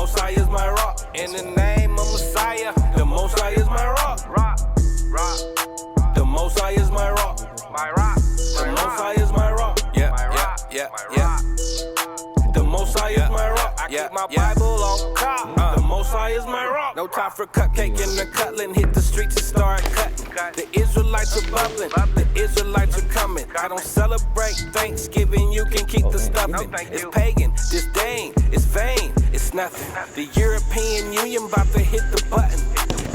Most High is my rock. In the name of Messiah, the Most High is my rock. The Most High is my rock. The Most High is my rock. Yeah. The Most High is my rock. I keep my Bible on top. The Most High is my rock. No time for cupcake and the cutlet. Hit the streets and start cutting. The Israelites are bubbling. The Israelites are coming. I don't celebrate Thanksgiving. You can keep the stuffing. It's pagan, disdain, it's vain, it's nothing. The European Union about to hit the button.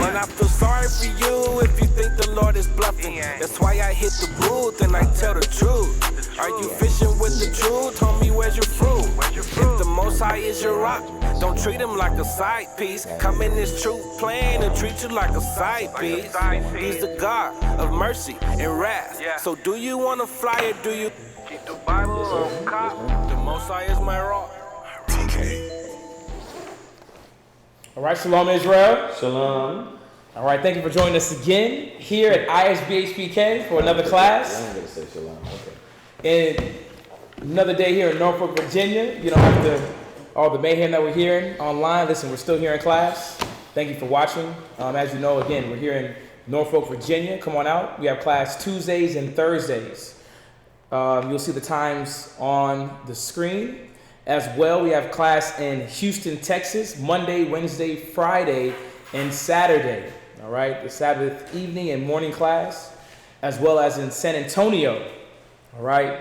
And I feel sorry for you if you think the Lord is bluffing. That's why I hit the booth and I tell the truth. Are you fishing with the truth? Homie, where's your fruit? If the Most High is your rock, don't treat him like a side piece. Come in this truth plane and treat you like a side piece. He's the God of mercy and wrath. So do you want to fly or do you keep the Bible on cop? The Most High is my rock. TK. All right, Shalom Israel. Shalom. All right, thank you for joining us again here at ISBHPK for another class. I'm going to say shalom. Okay. And another day here in Norfolk, Virginia. You know, after all the mayhem that we're hearing online, listen, we're still here in class. Thank you for watching. As you know, again, we're here in Norfolk, Virginia. Come on out. We have class Tuesdays and Thursdays. You'll see the times on the screen. As well, we have class in Houston, Texas, Monday, Wednesday, Friday, and Saturday. All right, the Sabbath evening and morning class, as well as in San Antonio. All right.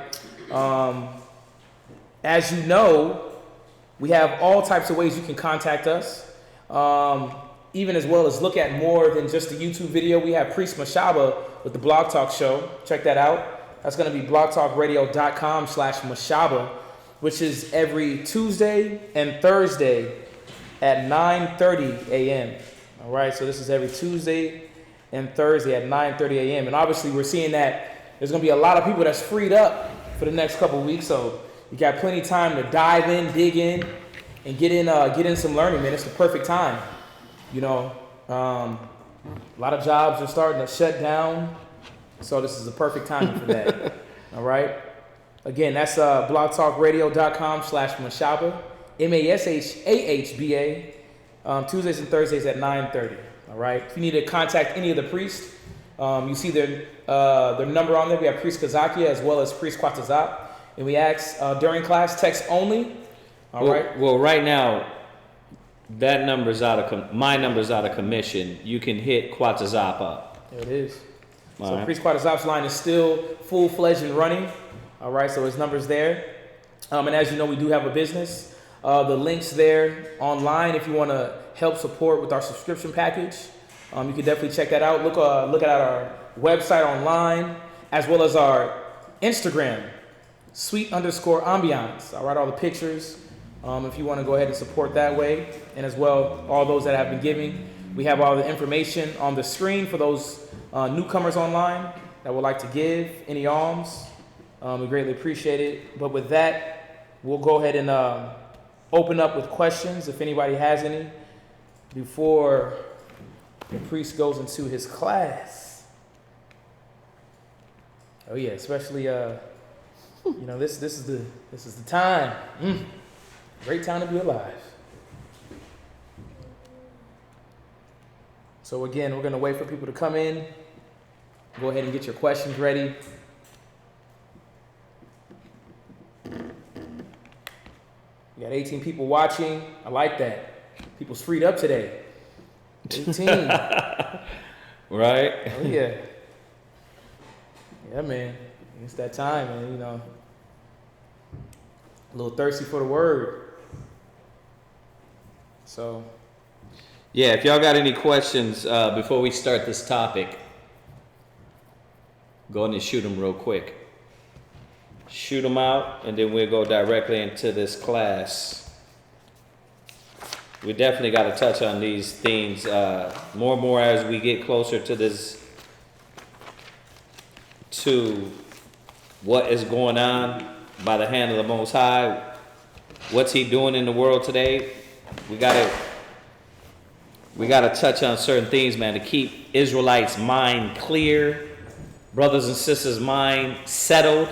As you know, we have all types of ways you can contact us, even as well as look at more than just a YouTube video. We have Priest Mashaba with the Blog Talk Show. Check that out. That's going to be blogtalkradio.com/Mashaba, which is every Tuesday and Thursday at 9:30 a.m. All right, so this is every Tuesday and Thursday at 9:30 a.m. And obviously we're seeing that there's going to be a lot of people that's freed up for the next couple of weeks, so you got plenty of time to dive in, dig in, and get in some learning, man. It's the perfect time. You know, a lot of jobs are starting to shut down, so this is the perfect time for that. All right. Again, that's blogtalkradio.com/Mashaba, Mashahba, Tuesdays and Thursdays at 9:30. All right. If you need to contact any of the priests, you see their number on there. We have Priest Kazakia as well as Priest Kwatazap. And we ask during class, text only. All right. Well, right now, that number's my number's out of commission. You can hit Kwatazap up. There it is. All so right. Priest Kwatazap's line is still full-fledged and running. All right, so his number's there. And as you know, we do have a business. The link's there online if you want to help support with our subscription package. You can definitely check that out. Look at our website online, as well as our Instagram, sweet_ambiance. All right, all the pictures. If you want to go ahead and support that way. And as well, all those that have been giving. We have all the information on the screen for those newcomers online that would like to give any alms. We greatly appreciate it. But with that, we'll go ahead and open up with questions if anybody has any before the priest goes into his class. Oh yeah, especially this is the time. Great time to be alive. So again, we're gonna wait for people to come in. Go ahead and get your questions ready. We got 18 people watching. I like that. People's freed up today. 18. Right? Oh, yeah. Yeah, man. It's that time, man. You know, a little thirsty for the word. So. Yeah, if y'all got any questions before we start this topic, go ahead and shoot them real quick. Shoot them out, and then we'll go directly into this class. We definitely got to touch on these themes more and more as we get closer to this, to what is going on by the hand of the Most High. What's He doing in the world today? We gotta touch on certain things, man, to keep Israelites' mind clear, brothers and sisters' mind settled.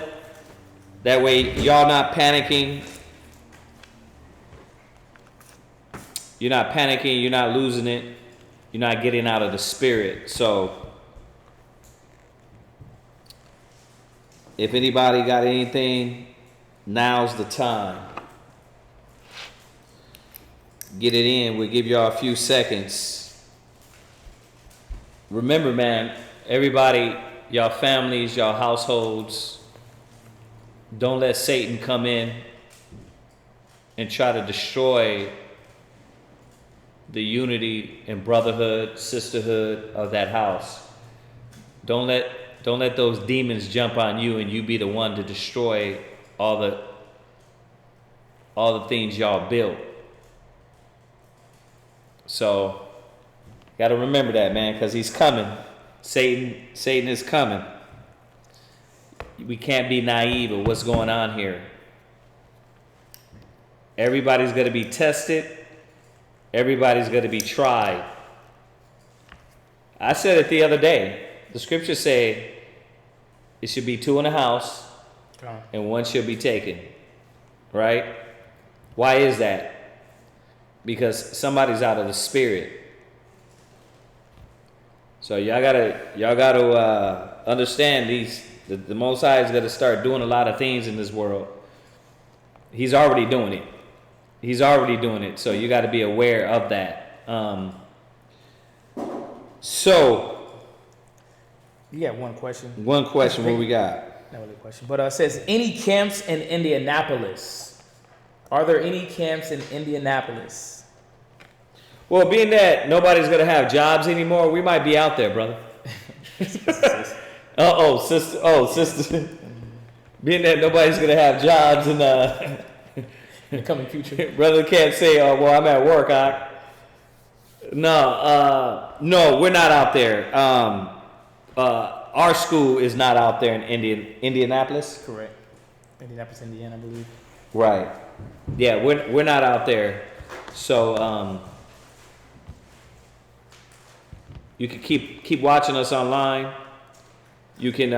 That way, y'all not panicking. You're not panicking. You're not losing it. You're not getting out of the spirit. So if anybody got anything, now's the time. Get it in. We'll give y'all a few seconds. Remember, man, everybody, y'all families, y'all households, don't let Satan come in and try to destroy the unity and brotherhood, sisterhood of that house. Don't let those demons jump on you and you be the one to destroy all the things y'all built. So, got to remember that, man, because he's coming. Satan is coming. We can't be naive of what's going on here. Everybody's going to be tested. Everybody's going to be tried. I said it the other day. The scriptures say it should be 2 in the house and 1 should be taken. Right? Why is that? Because somebody's out of the spirit. So y'all gotta understand the Most High is gonna start doing a lot of things in this world. He's already doing it. So you got to be aware of that. So You got one question. One question. What we got? Not really a question, but it says any camps in Indianapolis. Are there any camps in Indianapolis? Well, being that nobody's gonna have jobs anymore, we might be out there, brother. Sister. Being that nobody's gonna have jobs in the coming future, brother can't say, "Oh, well, I'm at work." No, we're not out there. Our school is not out there in Indianapolis. Correct. Indianapolis, Indiana, I believe. Right. Yeah, we're not out there. So you can keep watching us online. You can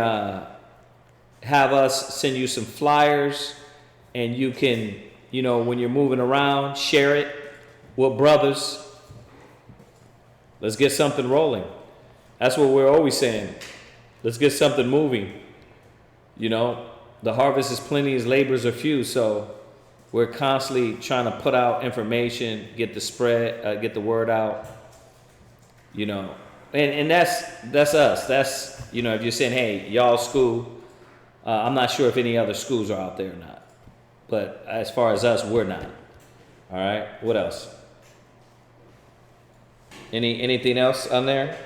have us send you some flyers, and you can, when you're moving around, share it with brothers. Let's get something rolling. That's what we're always saying. Let's get something moving. The harvest is plenty, his labors are few. So we're constantly trying to put out information, get the word out. And that's us. That's, if you're saying, hey, y'all school, I'm not sure if any other schools are out there or not. But as far as us, we're not. All right. What else? Anything else on there?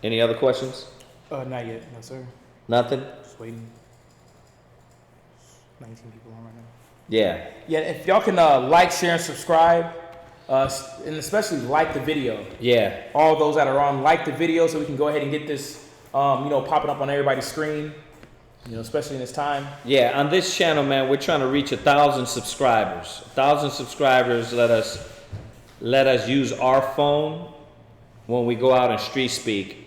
Any other questions? Not yet. No, sir. Nothing? Just waiting. 19 people on right now. Yeah. Yeah, if y'all can like, share, and subscribe, and especially like the video. Yeah. All those that are on, like the video so we can go ahead and get this, popping up on everybody's screen, especially in this time. Yeah, on this channel, man, we're trying to reach 1,000 subscribers. 1,000 subscribers, let us use our phone when we go out and street speak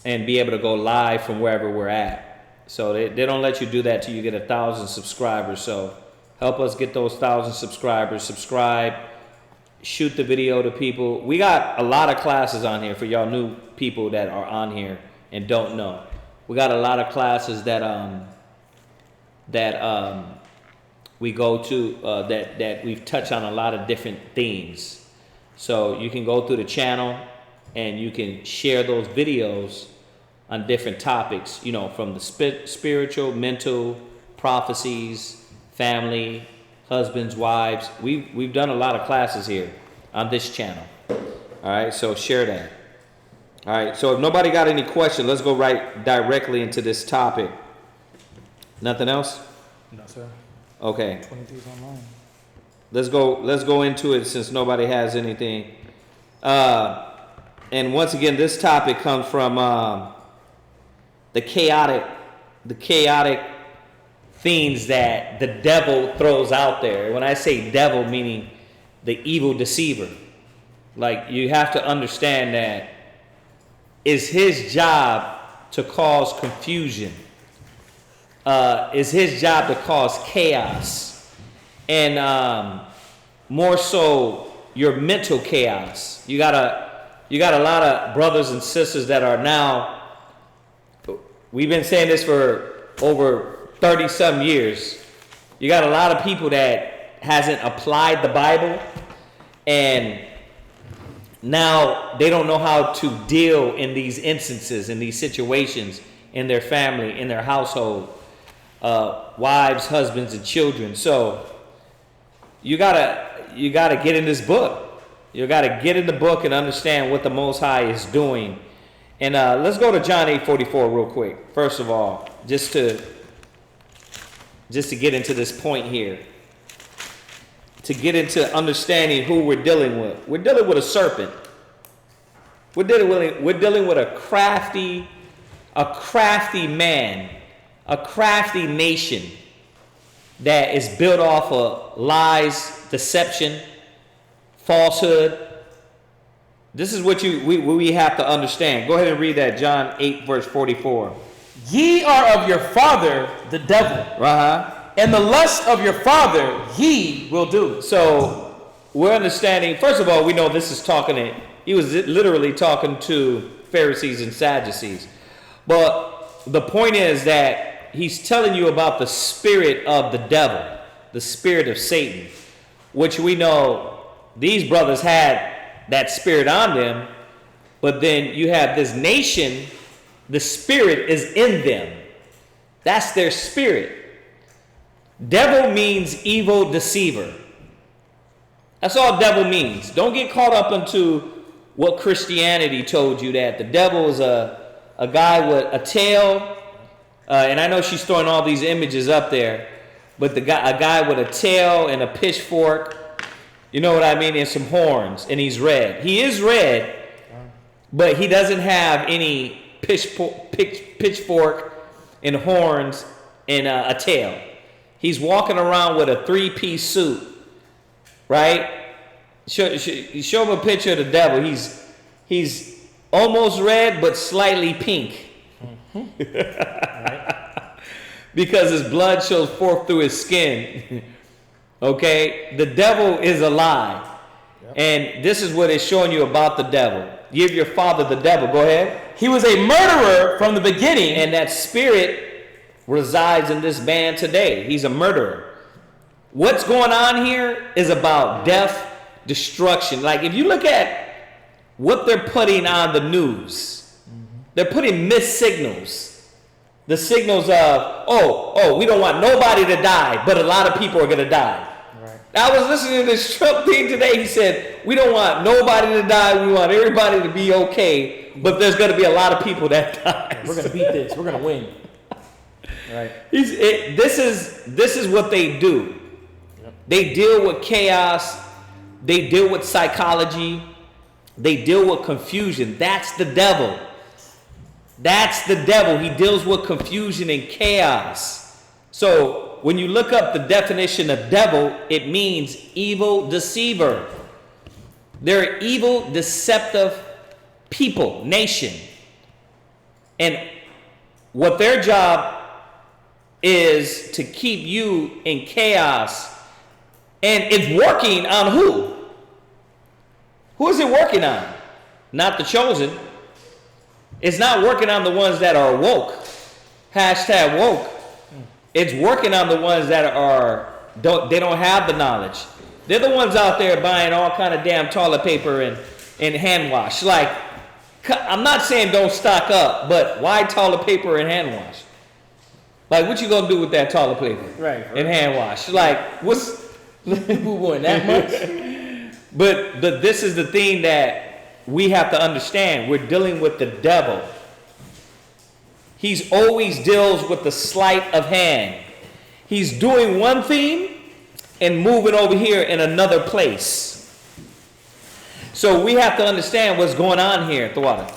and be able to go live from wherever we're at. So they don't let you do that till you get 1,000 subscribers. So help us get those 1,000 subscribers. Subscribe, shoot the video to people. We got a lot of classes on here for y'all new people that are on here and don't know. We got a lot of classes that we go to that we've touched on a lot of different themes. So you can go through the channel and you can share those videos on different topics, from the spiritual, mental, prophecies, family, husbands, wives. We've done a lot of classes here on this channel. All right, so share that. All right, so if nobody got any questions, let's go right directly into this topic. Nothing else? No, sir. Okay. 23 is online. Let's go into it since nobody has anything. And once again, this topic comes from the chaotic things that the devil throws out there. When I say devil, meaning the evil deceiver. Like, you have to understand that it's his job to cause confusion. It's his job to cause chaos. And more so your mental chaos. You got a lot of brothers and sisters that are now, we've been saying this for over 30 some years. You got a lot of people that hasn't applied the Bible, and now they don't know how to deal in these instances, in these situations, in their family, in their household, wives, husbands, and children. So you gotta get in this book. You gotta get in the book and understand what the Most High is doing. And let's go to John 8:44 real quick. First of all, just to get into this point here, to get into understanding who we're dealing with. We're dealing with a serpent. We're dealing with a crafty man, a crafty nation that is built off of lies, deception, falsehood. This is what we have to understand. Go ahead and read that, John 8, verse 44. Ye are of your father, the devil. And the lust of your father ye will do. So we're understanding, first of all, we know this is he was literally talking to Pharisees and Sadducees. But the point is that he's telling you about the spirit of the devil, the spirit of Satan, which we know these brothers had that spirit on them. But then you have this nation, the spirit is in them. That's their spirit. Devil means evil deceiver. That's all devil means. Don't get caught up into what Christianity told you, that the devil is a guy with a tail. And I know she's throwing all these images up there, but a guy with a tail and a pitchfork, you know what I mean, and some horns, and he's red. He is red, but he doesn't have any pitchfork and horns and a tail. He's walking around with a 3-piece suit, right? Show him a picture of the devil. He's almost red, but slightly pink. Right. Because his blood shows forth through his skin. Okay? The devil is a lie. Yep. And this is what it's showing you about the devil. Give your father the devil. Go ahead. He was a murderer from the beginning. And that spirit resides in this man today. He's a murderer. What's going on here is about death, destruction. Like if you look at what they're putting on the news, they're putting missed signals. The signals of, we don't want nobody to die, but a lot of people are going to die. Right. I was listening to this Trump thing today. He said, we don't want nobody to die. We want everybody to be okay, but there's going to be a lot of people that die. We're going to beat this. We're going to win. Right. This is what they do. Yep. They deal with chaos. They deal with psychology. They deal with confusion. That's the devil. That's the devil. He deals with confusion and chaos. So when you look up the definition of devil, it means evil deceiver. They're evil, deceptive people, nation. And what their job is to keep you in chaos. And it's working on who? Who is it working on? Not the chosen. It's not working on the ones that are woke. Hashtag woke. It's working on the ones that they don't have the knowledge. They're the ones out there buying all kind of damn toilet paper and hand wash. Like, I'm not saying don't stock up, but why toilet paper and hand wash? Like, what you gonna do with that toilet paper? Right. And hand wash? Like, what's boo-booing that much? But this is the thing that we have to understand. We're dealing with the devil. He's always deals with the sleight of hand. He's doing one thing and moving over here in another place. So we have to understand what's going on here, Thawada.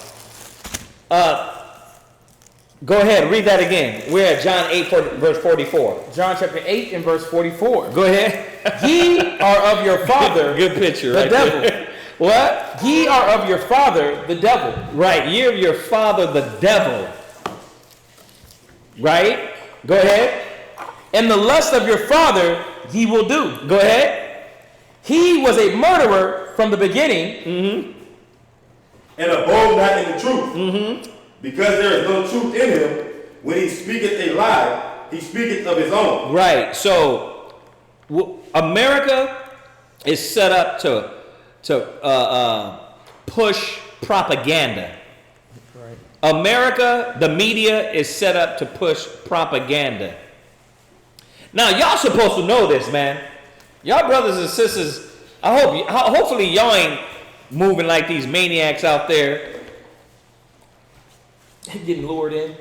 Go ahead, read that again. We're at John 8, verse 44. John chapter 8 and verse 44. Go ahead. Ye are of your father, good picture, the right devil. There. What? Ye are of your father, the devil. Right, ye of your father, the devil. Right? Go ahead. And the lust of your father ye will do. Go ahead. He was a murderer from the beginning. Mm-hmm. And abode not in the truth. Mm-hmm. Because there is no truth in him. When he speaketh a lie, he speaketh of his own. Right. So America is set up to push propaganda. Right. America, the media, is set up to push propaganda. Now, y'all supposed to know this, man. Y'all brothers and sisters, hopefully y'all ain't moving like these maniacs out there. Getting lured in.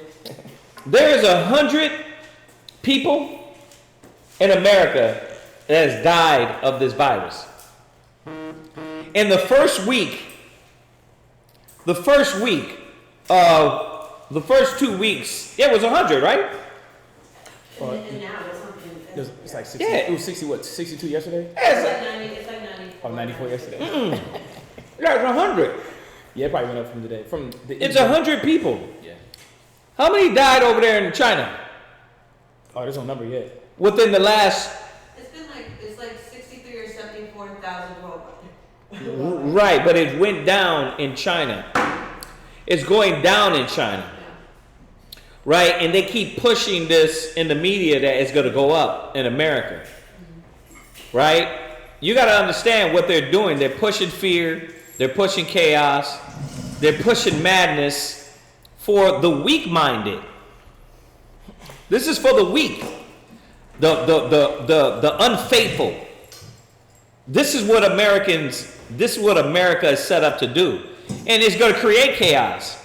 There is 100 people in America that has died of this virus. In the first 2 weeks, it was 100, right? And now it's something. It's like 60. Yeah. It was 60. What? 62 yesterday? It's like 90. It's like 90. Oh, 94 yesterday. That's 100. Yeah, it probably went up from today. It's 100 people. Yeah. How many died over there in China Oh, there's no number yet. within the last? It's like 63 or 74,000 worldwide. Right, but it went down in China. It's going down in China. Right, and they keep pushing this in the media that it's going to go up in America. Right? You got to understand what they're doing. They're pushing fear. They're pushing chaos. They're pushing madness for the weak-minded. This is for the weak, the unfaithful. This is what America is set up to do. And it's going to create chaos.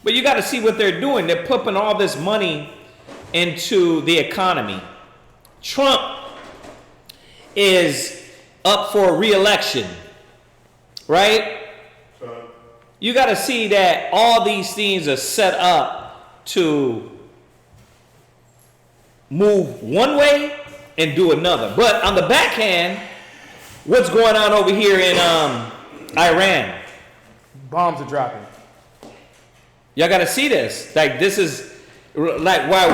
But you got to see what they're doing. They're pumping all this money into the economy. Trump is up for re-election, right? You got to see that all these things are set up to move one way and do another. But on the backhand, what's going on over here in Iran? Bombs are dropping. Y'all got to see this. Like, this is, like, while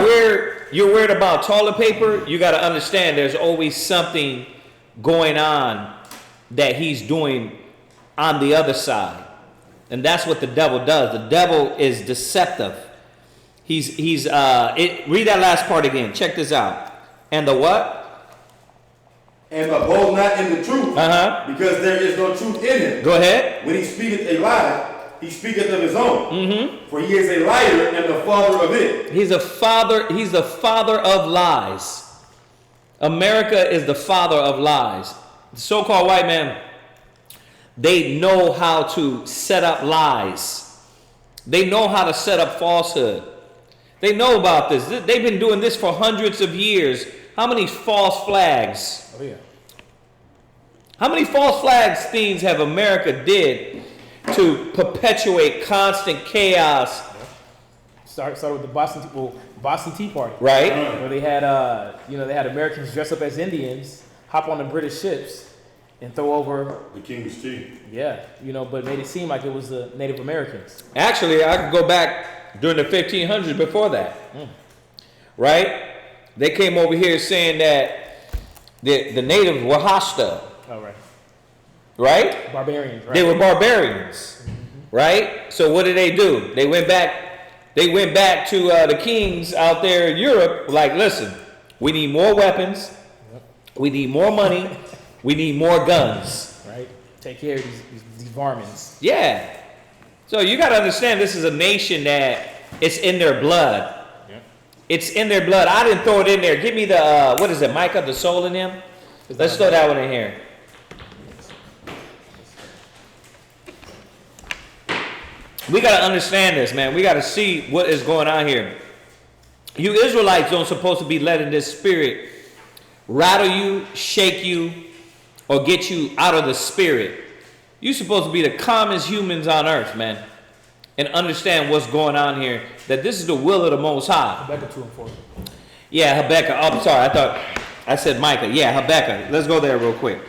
you're worried about toilet paper, you got to understand there's always something going on that he's doing on the other side. And that's what the devil does. The devil is deceptive. Read that last part again. Check this out. And the what? And abode not in the truth. Because there is no truth in him. Go ahead. When he speaketh a lie, he speaketh of his own. For he is a liar and the father of it. He's the father of lies. America is the father of lies. The so-called white man, they know how to set up lies. They know how to set up falsehood. They know about this. They've been doing this for hundreds of years. How many false flags? Oh, yeah. How many false flags things have America did to perpetuate constant chaos? Started with the Boston Tea Party, Right? where they had they had Americans dress up as Indians, hop on the British ships, and throw over The king's tea. but made it seem like it was the Native Americans. Actually, I could go back during the 1500s before that. Right? They came over here saying that the natives were hostile. Oh, right. Right? Barbarians, right? They were barbarians. Right? So what did they do? They went back to the kings out there in Europe, like, listen, we need more weapons, we need more money, we need more guns. Right? Take care of these varmints. Yeah. So you got to understand, this is a nation that it's in their blood. It's in their blood. I didn't throw it in there. Give me the, what is it, Micah, the soul in him? Let's throw that one in here. We got to understand this, man. We got to see what is going on here. You Israelites don't supposed to be letting this spirit rattle you, shake you, or get you out of the spirit. You're supposed to be the calmest humans on earth, man, and understand what's going on here, that this is the will of the Most High. Habakkuk 2:4. Yeah, Habakkuk. Oh, I'm sorry. I thought I said Micah. Yeah, Habakkuk. Let's go there real quick.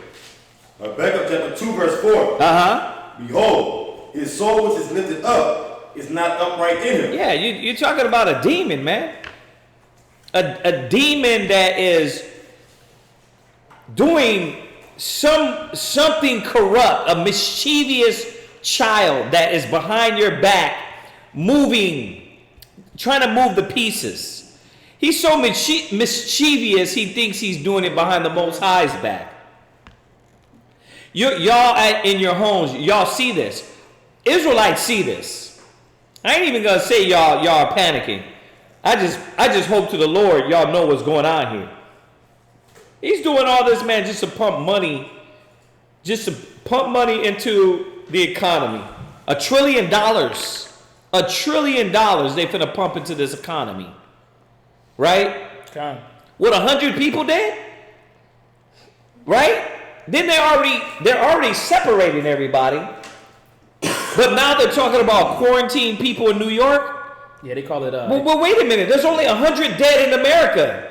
Habakkuk chapter 2 verse 4. Behold, his soul which is lifted up is not upright in him. Yeah, you're talking about a demon, man. A demon that is doing something corrupt, a mischievous child that is behind your back, trying to move the pieces. He's so mischievous, he thinks he's doing it behind the Most High's back. Y'all in your homes, y'all see this. Israelites see this. I ain't even gonna say y'all are panicking. I just hope to the Lord y'all know what's going on here. He's doing all this, man, just to pump money into the economy. $1 trillion. $1 trillion they finna pump into this economy. Right? Okay. What, 100 people dead? Right? Then they're already separating everybody. But now they're talking about quarantine people in New York. Yeah, they call it. Well, wait a minute. There's only 100 dead in America.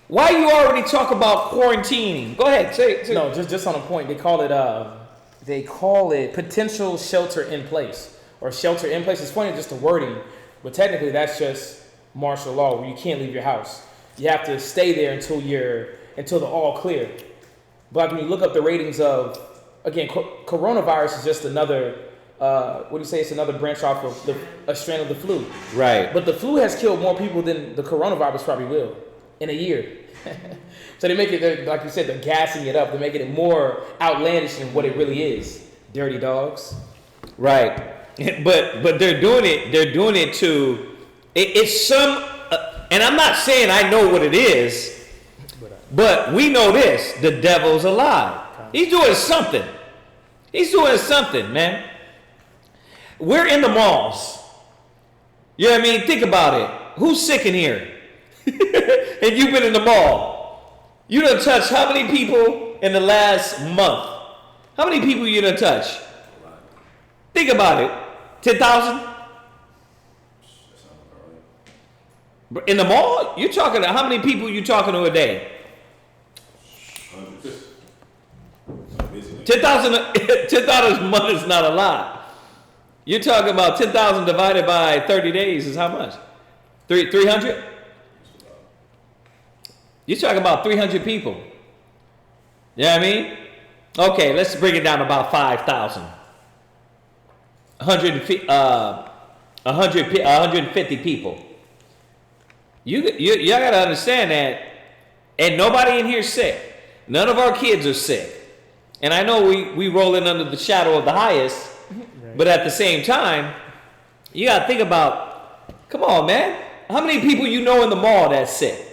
Why you already talk about quarantining? Go ahead. Say. No, just on a point. They call it potential shelter in place or shelter in place. It's funny, just the wording, but technically that's just martial law where you can't leave your house. You have to stay there until the all clear. But when you look up the ratings of, again, coronavirus is just another. What do you say? It's another branch off of a strand of the flu. Right. But the flu has killed more people than the coronavirus probably will in a year. So they make it, like you said, they're gassing it up. They're making it more outlandish than what it really is. Dirty dogs. Right. But they're doing it. They're doing it to. It's some. And I'm not saying I know what it is, but we know this: the devil's alive. He's doing something. He's doing something, man. We're in the malls. You know what I mean? Think about it. Who's sick in here? And you've been in the mall. You done touched how many people in the last month? How many people you done touch? Think about it. 10,000? In the mall? You're talking to how many people you talking to a day? 10,000 a month is not a lot. You're talking about 10,000 divided by 30 days is how much? 300? You're talking about 300 people. You know what I mean? Okay, let's bring it down to about 5,000. 150 people. You gotta understand that, and nobody in here is sick. None of our kids are sick. And I know we rolling under the shadow of the highest, right. But at the same time, you gotta think about, come on, man. How many people you know in the mall that's sick?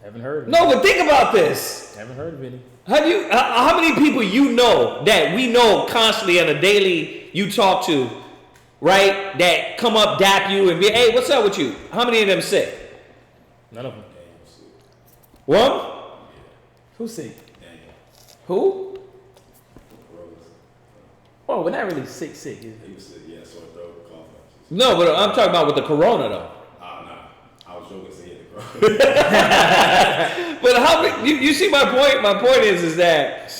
Haven't heard of it. No, but think about this. Haven't heard of any. How many people you know that we know constantly on a daily you talk to, right? That come up, dap you, and be, hey, what's up with you? How many of them sick? None of them. One? Who's sick? Who? Oh, we're not really sick, is it? He was sick, yeah, sore throat, cough. No, but I'm talking about with the corona, though. Nah. I was joking, saying the corona. But how you see my point? My point is that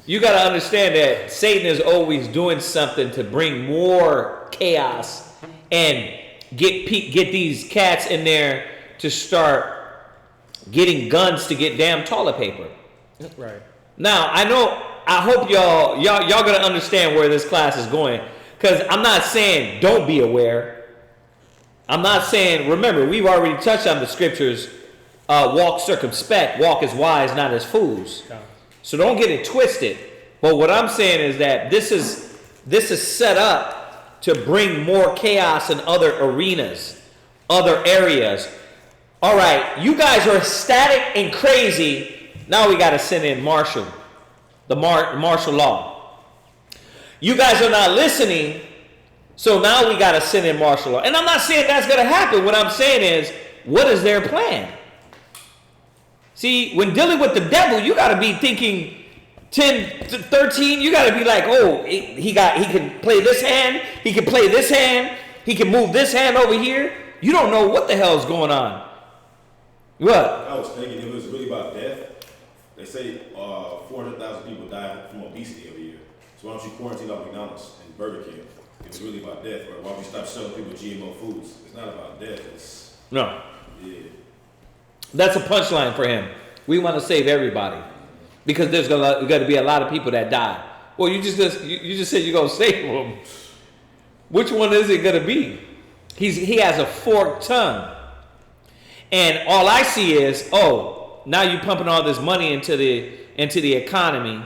you got to understand that Satan is always doing something to bring more chaos and get these cats in there to start getting guns to get damn toilet paper. Right. Now, I hope y'all gonna understand where this class is going, because I'm not saying don't be aware. I'm not saying, remember, we've already touched on the scriptures, walk circumspect, walk as wise, not as fools. So don't get it twisted. But what I'm saying is that this is set up to bring more chaos in other arenas, other areas. All right, you guys are ecstatic and crazy. Now we got to send in martial law. You guys are not listening, so now we got to send in martial law. And I'm not saying that's going to happen. What I'm saying is, what is their plan? See, when dealing with the devil, you got to be thinking 10, 13. You got to be like, oh, he can play this hand. He can play this hand. He can move this hand over here. You don't know what the hell's going on. What? I was thinking it was really about death. They say 400,000 people die from obesity every year. So why don't you quarantine out McDonald's and Burger King? It's really about death. Or why don't we stop selling people GMO foods? It's not about death. No. Yeah. That's a punchline for him. We want to save everybody. because there's going to be a lot of people that die. Well, you just said you're going to save them. Which one is it going to be? He has a forked tongue. And all I see is, oh, now you're pumping all this money into the economy.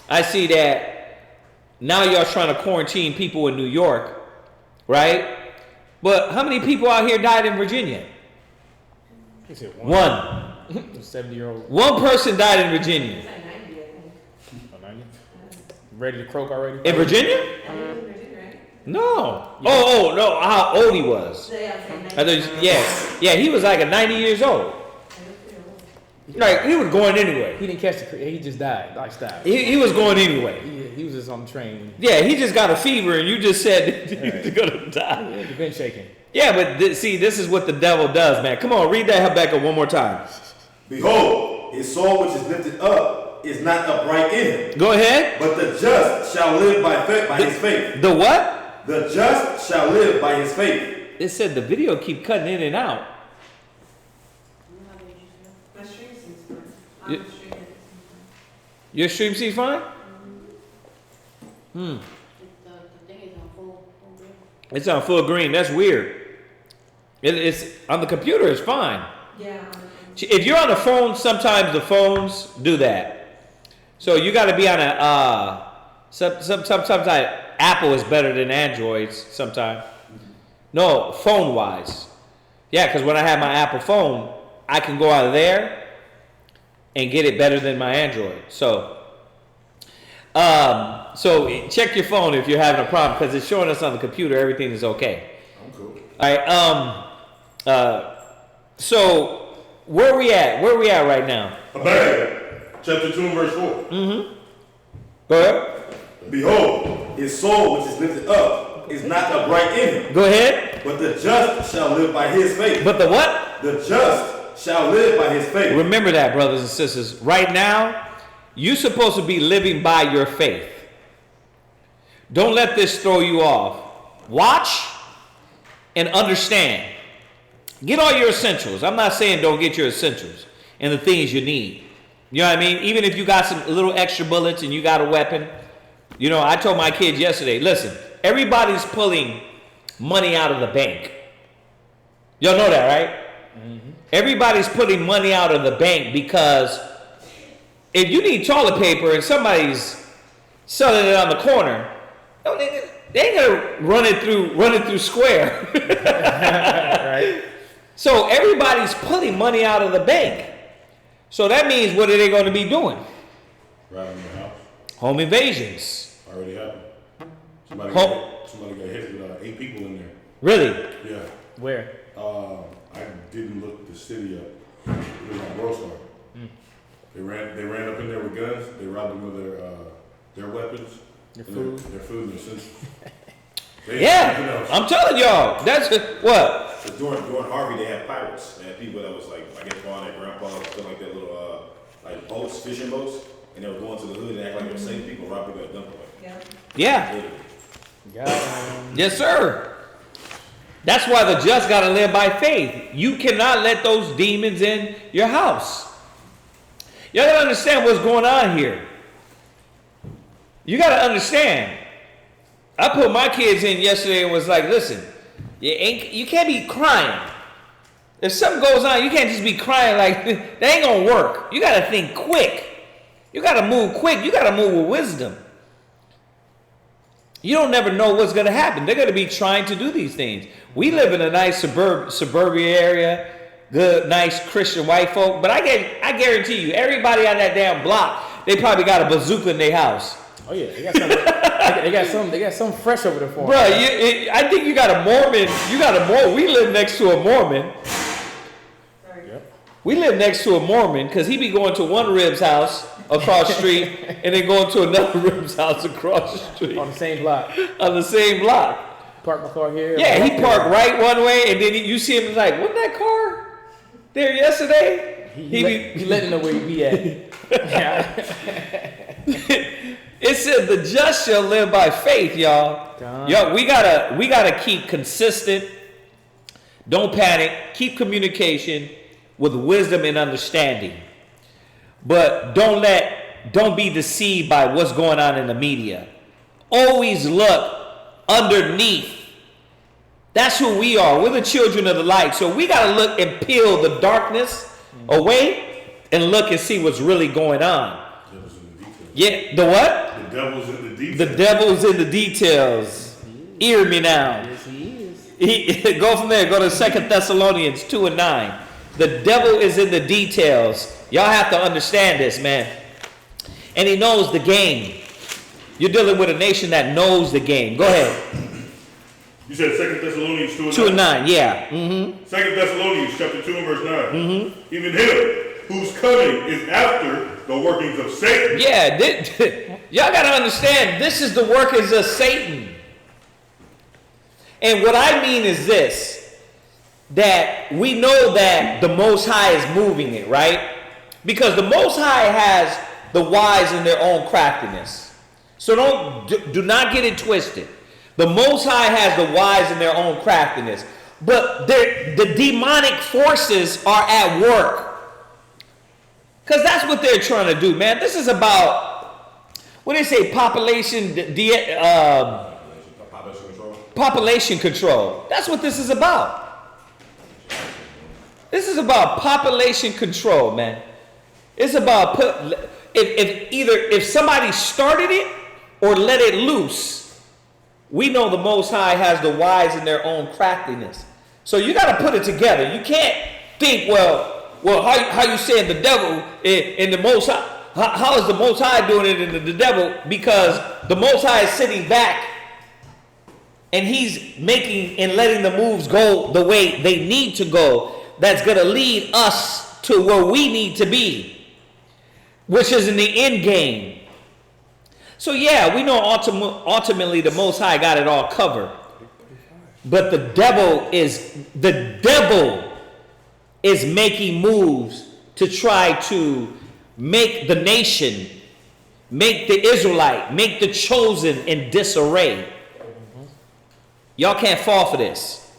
I see that now y'all trying to quarantine people in New York, right? But how many people out here died in Virginia? He said One. 70-year-old. One person died in Virginia. It's like 90, I think. 90. Ready to croak already? In Virginia? I think it was Virginia, right? No. Oh, no. How old he was. So, yeah, I'm I saying thought, 90. yeah, he was like 90 years old. Like, he was going anyway. He didn't catch the. He just died. Lifestyle. He was going anyway. He was just on the train. Yeah, he just got a fever, and you just said he was gonna die. Yeah, the bench shaking. Yeah, but see, this is what the devil does, man. Come on, read that Habakkuk one more time. Behold, his soul which is lifted up is not upright in him. Go ahead. But the just shall live by his faith. The what? The just shall live by his faith. It said the video keep cutting in and out. My stream seems fine. You- I'm streaming. Your stream seems fine? The thing is on full green. It's on full green. That's weird. It's on the computer. It's fine. Yeah. If you're on the phone, sometimes the phones do that. So you got to be on a. Sometimes Apple is better than Androids. Sometimes. No, phone wise. Yeah, because when I have my Apple phone, I can go out of there and get it better than my Android. So check your phone if you're having a problem, because it's showing us on the computer everything is okay. I'm cool. All right. So where we at? Where we at right now? Habakkuk, chapter 2 and verse 4. Mm-hmm. Go ahead. Behold, his soul which is lifted up is not upright in him. Go ahead. But the just shall live by his faith. But the what? The just shall live by his faith. Remember that, brothers and sisters. Right now, you're supposed to be living by your faith. Don't let this throw you off. Watch and understand. Get all your essentials. I'm not saying don't get your essentials and the things you need. You know what I mean? Even if you got some little extra bullets and you got a weapon. You know, I told my kids yesterday, listen, everybody's pulling money out of the bank. Y'all know that, right? Mm-hmm. Everybody's putting money out of the bank because if you need toilet paper and somebody's selling it on the corner, they ain't gonna run it through Square. Right. So everybody's pulling money out of the bank. So that means what are they going to be doing? Right in your house. Home invasions. Already happened. Somebody got hit with 8 people in there. Really? Yeah. Where? I didn't look the city up. It was on World Star. They ran up in there with guns. They robbed them of their weapons, Your and food. their food and their essentials. Yeah. I'm telling y'all. That's what? So during Harvey, they had pirates. They had people that was like, I guess, on their grandpa, something like that, little like boats, fishing boats, and they were going to the hood and act like they were saving people, rob people at gunpoint. Yeah. Yeah. Yes, sir. That's why the just got to live by faith. You cannot let those demons in your house. Y'all got to understand what's going on here. You got to understand. I put my kids in yesterday and was like, listen, you can't be crying. If something goes on, you can't just be crying like, that ain't going to work. You got to think quick. You got to move quick. You got to move with wisdom. You don't never know what's going to happen. They're going to be trying to do these things. We live in a nice suburbia area, good, nice Christian white folk. But I guarantee you, everybody on that damn block, they probably got a bazooka in their house. Oh yeah, they got some fresh over there for them. Bro, I think you got a Mormon. We live next to a Mormon. Sorry. Yep. We live next to a Mormon because he be going to one rib's house across the street and then going to another rib's house across the street. On the same block. On the same block. Park my car here. Yeah, he parked right one way and then you see him like, wasn't that car there yesterday? He letting know where he be at. It said the just shall live by faith, y'all. Yo, we gotta keep consistent. Don't panic. Keep communication with wisdom and understanding. But don't let don't be deceived by what's going on in the media. Always look underneath. That's who we are. We're the children of the light. So we got to look and peel the darkness away and look and see what's really going on. Yeah, the what? The devil's in the details. The devil's in the details. Hear me now. Yes, he is. Go from there. Go to 2 Thessalonians 2:9. The devil is in the details. Y'all have to understand this, man. And he knows the game. You're dealing with a nation that knows the game. Go ahead. You said 2 Thessalonians 2:9. 2:9, yeah. Mm-hmm. 2 Thessalonians chapter 2 and verse 9. Mm-hmm. Even him whose coming is after the workings of Satan. Yeah, y'all got to understand, this is the workings of Satan. And what I mean is this, that we know that the Most High is moving it, right? Because the Most High has the wise in their own craftiness. So do not get it twisted. The Most High has the wise in their own craftiness. But the demonic forces are at work. Because that's what they're trying to do, man. This is about, what do they say, population control. That's what this is about. This is about population control, man. It's about, if somebody started it or let it loose, we know the Most High has the wise in their own craftiness. So you got to put it together. You can't think, well, how you saying the devil in the Most High? How is the Most High doing it in the devil? Because the Most High is sitting back and he's making and letting the moves go the way they need to go. That's going to lead us to where we need to be, which is in the end game. So yeah, we know ultimately the Most High got it all covered. But the devil is making moves to try to make the nation, make the Israelite, make the chosen in disarray. Y'all can't fall for this.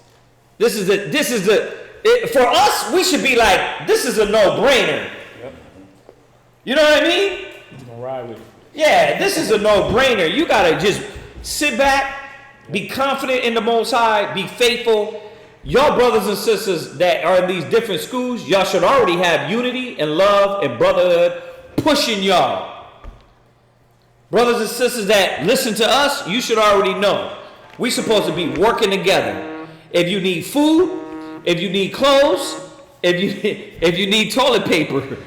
For us, we should be like, this is a no-brainer. Yep. You know what I mean? He's gonna ride with it. Yeah, this is a no-brainer. You gotta just sit back, be confident in the Most High, be faithful. Y'all brothers and sisters that are in these different schools, y'all should already have unity and love and brotherhood pushing y'all. Brothers and sisters that listen to us, you should already know. We're supposed to be working together. If you need food, if you need clothes, if you need toilet paper,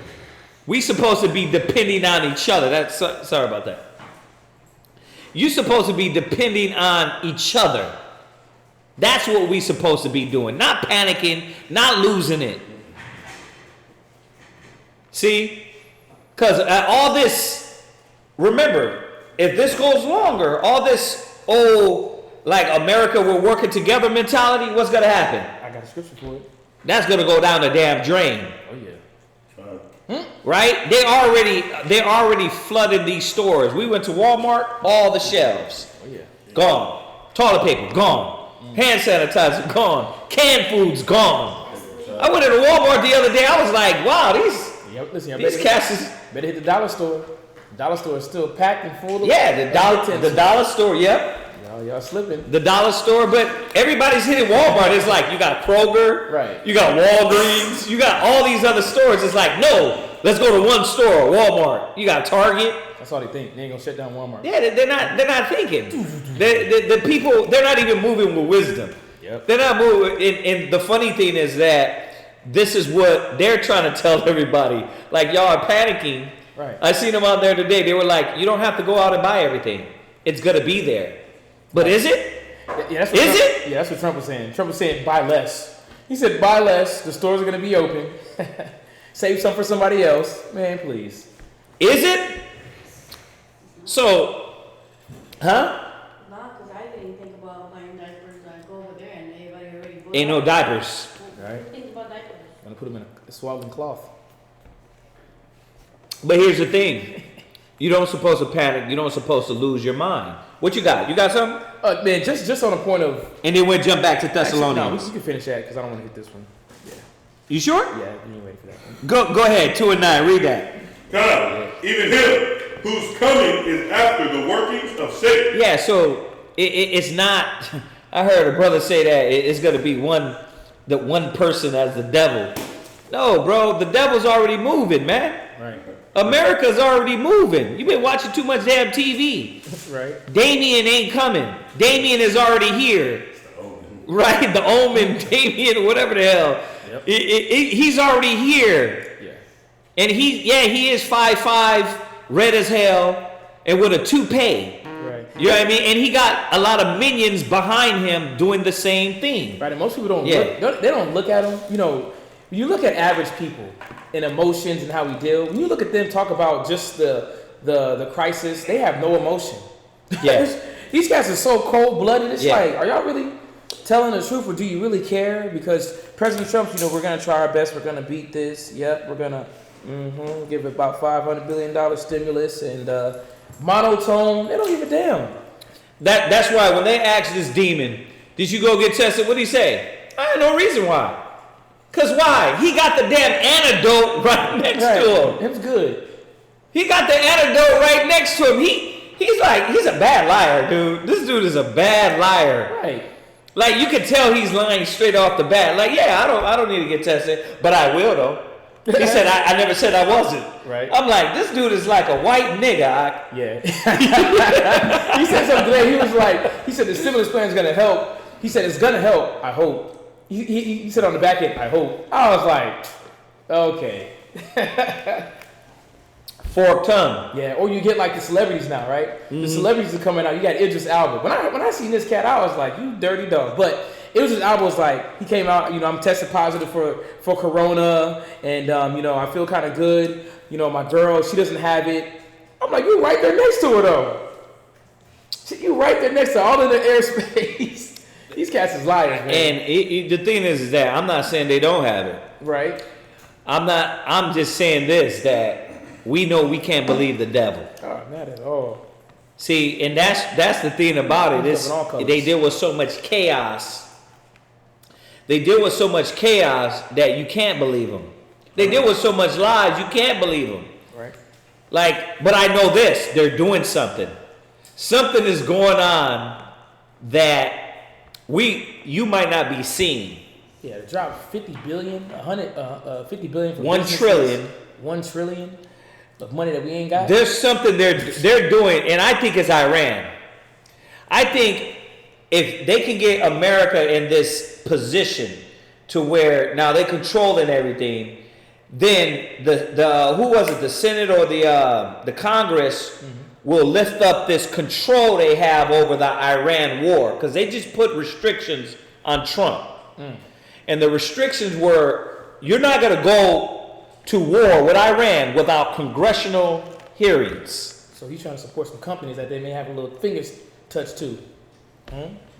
we supposed to be depending on each other. Sorry about that. You're supposed to be depending on each other. That's what we're supposed to be doing. Not panicking, not losing it. See? Because all this, remember, if this goes longer, all this, like America, we're working together mentality, what's going to happen? I got a scripture for it. That's going to go down the damn drain. Oh, yeah. Right? They already flooded these stores. We went to Walmart, all the shelves. Oh, yeah. Gone. Toilet paper, gone. Hand sanitizer, gone. Canned food's gone. I went to Walmart the other day. I was like, wow, these casses. Better hit the dollar store. The dollar store is still packed and full of. Yeah, the dollar store, yep. Y'all slipping. The dollar store, but everybody's hitting Walmart. It's like you got Kroger, right? You got Walgreens, you got all these other stores. It's like, no, let's go to one store, Walmart. You got Target. That's all they think. They ain't gonna shut down Walmart. Yeah, they're not thinking. The people, they're not even moving with wisdom. Yep. They're not moving. And the funny thing is that this is what they're trying to tell everybody. Like, y'all are panicking. Right. I seen them out there today. They were like, you don't have to go out and buy everything. It's gonna be there. But is it? Yeah, that's what Trump was saying. Trump was saying buy less. He said buy less. The stores are going to be open. Save some for somebody else. Man, please. Is it? So, huh? Nah, because I didn't think about buying diapers. I go over there and everybody already bought. Ain't no diapers. Right. Think about diapers. I'm going to put them in a swaddling cloth. But here's the thing. You don't supposed to panic. You don't supposed to lose your mind. What you got? You got something? Man, just on a point of... And then we'll jump back to Thessalonians. Actually, no, you can finish that because I don't want to hit this one. Yeah. You sure? Yeah, you ain't ready for that one. Go ahead. 2 and 9. Read that. God, even him whose coming is after the workings of Satan. Yeah, so it's not. I heard a brother say that it's going to be one person as the devil. No, bro, the devil's already moving, man. Right. America's already moving. You've been watching too much damn TV. Right. Damien ain't coming. Damien is already here. Right? The Omen, Damien, whatever the hell. Yep. He's already here. Yeah. And he is 5'5", red as hell, and with a toupee. Right. You know what I mean? And he got a lot of minions behind him doing the same thing. Right. And most people don't look, they don't look at him. You know, when you look at average people and emotions and how we deal, when you look at them talk about just the crisis, they have no emotion. Yeah. These guys are so cold-blooded. It's Yeah. like, are y'all really telling the truth, or do you really care? Because President Trump, you know, we're gonna try our best. We're gonna beat this. Yep, we're gonna give about $500 billion stimulus and monotone. They don't give a damn. That's why when they asked this demon, did you go get tested? What did he say? I had no reason why. Cause why? He got the damn antidote right next to him. It's good. He got the antidote right next to him. He's a bad liar, dude. This dude is a bad liar. Right. Like you can tell he's lying straight off the bat. Like, yeah, I don't need to get tested, but I will though. He said I never said I wasn't. Right. I'm like, this dude is like a white nigga. Yeah. He said something today. He was like, he said the stimulus plan is gonna help. He said it's gonna help. I hope. He said on the back end, I hope. I was like, okay. Forked tongue. Yeah, or you get like the celebrities now, right? Mm-hmm. The celebrities are coming out. You got Idris Elba. When I seen this cat, I was like, you dirty dog. But Idris Elba was like, he came out, you know, I'm tested positive for Corona, and you know, I feel kind of good. You know, my girl, she doesn't have it. I'm like, you right there next to her though. You right there next to all in the airspace. These cats is liars, man. And the thing is that I'm not saying they don't have it. Right. I'm just saying this, that we know we can't believe the devil. Oh, not at all. See, and that's the thing about it. They deal with so much chaos. They deal with so much chaos that you can't believe them. They deal with so much lies, you can't believe them. Right. Like, but I know this, they're doing something. Something is going on that you might not be seeing. Yeah, to drop 50 billion, 50 billion for 1 trillion. 1 trillion of money that we ain't got. There's something they're doing, and I think it's Iran. I think if they can get America in this position to where now they're controlling everything, then the who was it, the Senate or the Congress will lift up this control they have over the Iran war, because they just put restrictions on Trump. And the restrictions were, you're not going to go to war with Iran without congressional hearings. So he's trying to support some companies that they may have a little fingers touch to.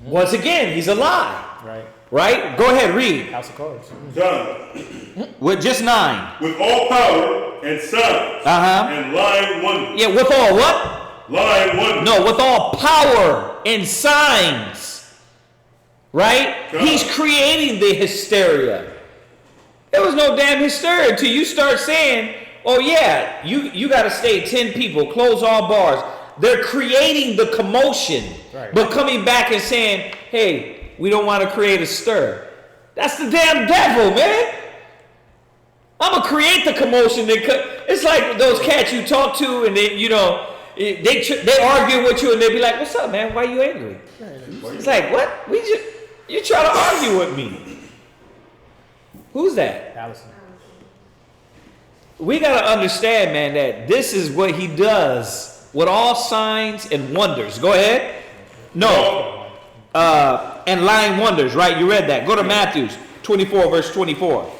Once again, he's a lie. Right. Right? Go ahead, read. House of Cards. Done. With just 9. With all power and signs and lying wonders. Yeah, with all what? Lying wonders. No, with all power and signs. Right? God. He's creating the hysteria. There was no damn hysteria until you start saying, oh yeah, you got to stay 10 people, close all bars. They're creating the commotion, Right. but coming back and saying, hey, we don't want to create a stir. That's the damn devil, man. I'm going to create the commotion. It's like those cats you talk to and they, you know, they argue with you and they be like, what's up, man? Why you angry? It's like, what? You try to argue with me. Who's that? Allison. We got to understand, man, that this is what he does with all signs and wonders. Go ahead. No. And lying wonders, right? You read that. Go to Matthew 24, verse 24.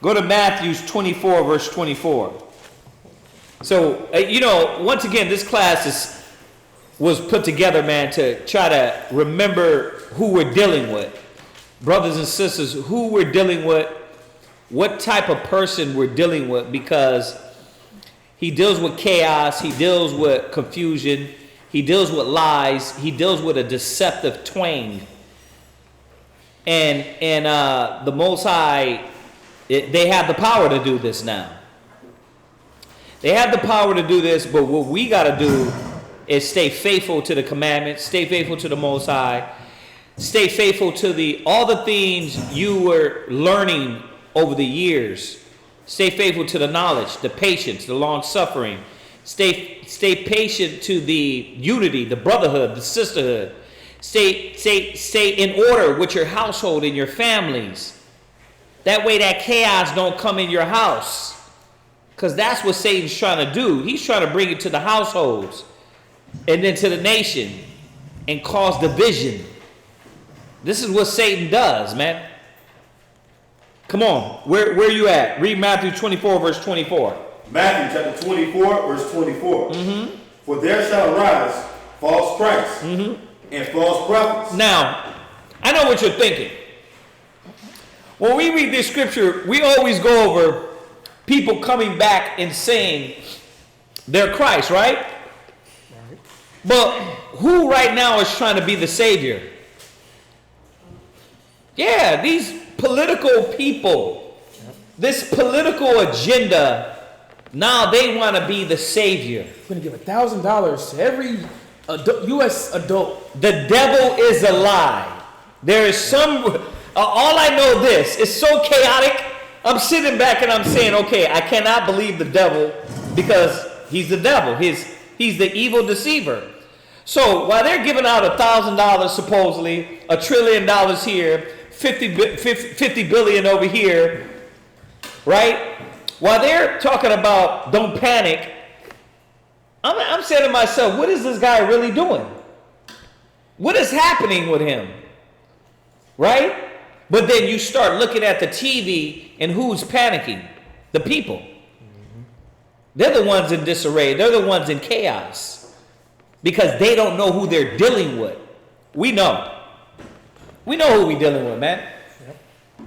Go to Matthew 24, verse 24. So, you know, once again, this class was put together, man, to try to remember who we're dealing with. Brothers and sisters, who we're dealing with, what type of person we're dealing with, because he deals with chaos, he deals with confusion, he deals with lies, he deals with a deceptive twang. And the Most High, they have the power to do this now. They have the power to do this, but what we got to do is stay faithful to the commandments, stay faithful to the Most High, stay faithful to all the things you were learning over the years. Stay faithful to the knowledge, the patience, the long suffering. Stay patient to the unity, the brotherhood, the sisterhood. Stay in order with your household and your families. That way that chaos don't come in your house. Because that's what Satan's trying to do. He's trying to bring it to the households and then to the nation and cause division. This is what Satan does, man. Come on, where you at? Read Matthew 24, verse 24. Matthew chapter 24, verse 24. For there shall arise false Christs and false prophets. Now, I know what you're thinking. When we read this scripture, we always go over people coming back and saying they're Christ, right? But who right now is trying to be the Savior? Yeah, these political people, this political agenda, now they want to be the Savior. We're going to give $1,000 to every U.S. adult. The devil is a lie. There is all I know this, it's so chaotic. I'm sitting back and I'm saying, okay, I cannot believe the devil because he's the devil. He's the evil deceiver. So while they're giving out $1,000 supposedly, $1 trillion here, 50 billion over here, right? While they're talking about don't panic, I'm saying to myself, what is this guy really doing? What is happening with him? Right? But then you start looking at the TV and who's panicking? The people. They're the ones in disarray. They're the ones in chaos. Because they don't know who they're dealing with. We know. We know who we're dealing with, man. Yep.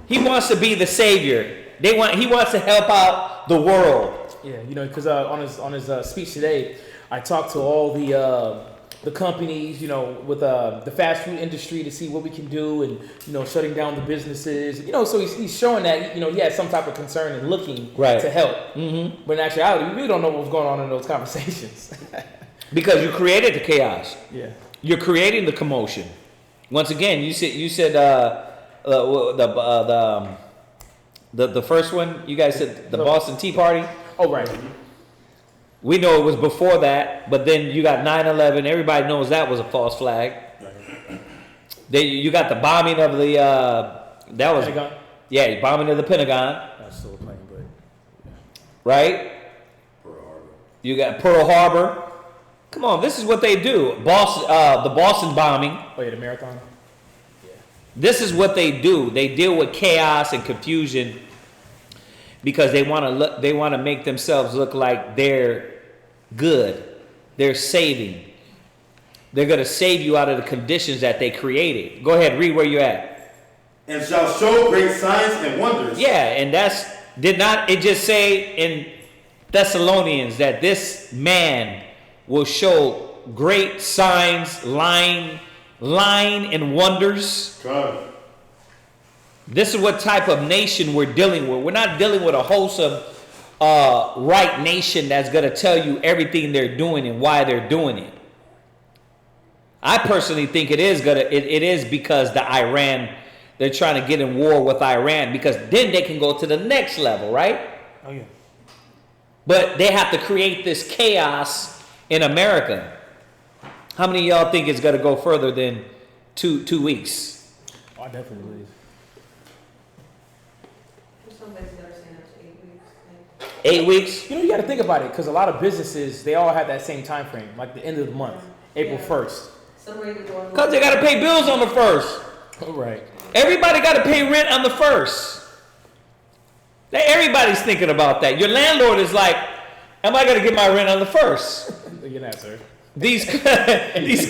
He wants to be the Savior. He wants to help out the world. Yeah, because on his speech today, I talked to all the companies, with the fast food industry to see what we can do, and shutting down the businesses. So he's showing that he has some type of concern and looking to help. Mm-hmm. But in actuality, we really don't know what's going on in those conversations. Because you created the chaos. Yeah, you're creating the commotion. Once again, you said the first one. You guys said the Boston Tea Party. Oh, right. We know it was before that, but then you got 9/11. Everybody knows that was a false flag. Then you got the bombing of the that was Pentagon? Yeah, bombing of the Pentagon. That's still playing, but right. Pearl Harbor. You got Pearl Harbor. Come on, this is what they do. The Boston bombing. Oh yeah, the marathon. Yeah. This is what they do. They deal with chaos and confusion because they want to make themselves look like they're good. They're saving. They're going to save you out of the conditions that they created. Go ahead, read where you at. And shall show great signs and wonders. Yeah, and did not it just say in Thessalonians that this man will show great signs, lying and wonders. God. This is what type of nation we're dealing with. We're not dealing with a wholesome, right nation that's going to tell you everything they're doing and why they're doing it. I personally think it is because they're trying to get in war with Iran, because then they can go to the next level, right? Oh yeah. But they have to create this chaos in America. How many of y'all think it's going to go further than two weeks? Oh, I definitely believe. There's some places that are saying up to 8 weeks. 8 weeks? You got to think about it, because a lot of businesses, they all have that same time frame, like the end of the month, April 1st. Because they got to pay bills on the 1st. Oh, right. Everybody got to pay rent on the 1st. Everybody's thinking about that. Your landlord is like, am I going to get my rent on the 1st? You're not, sir. These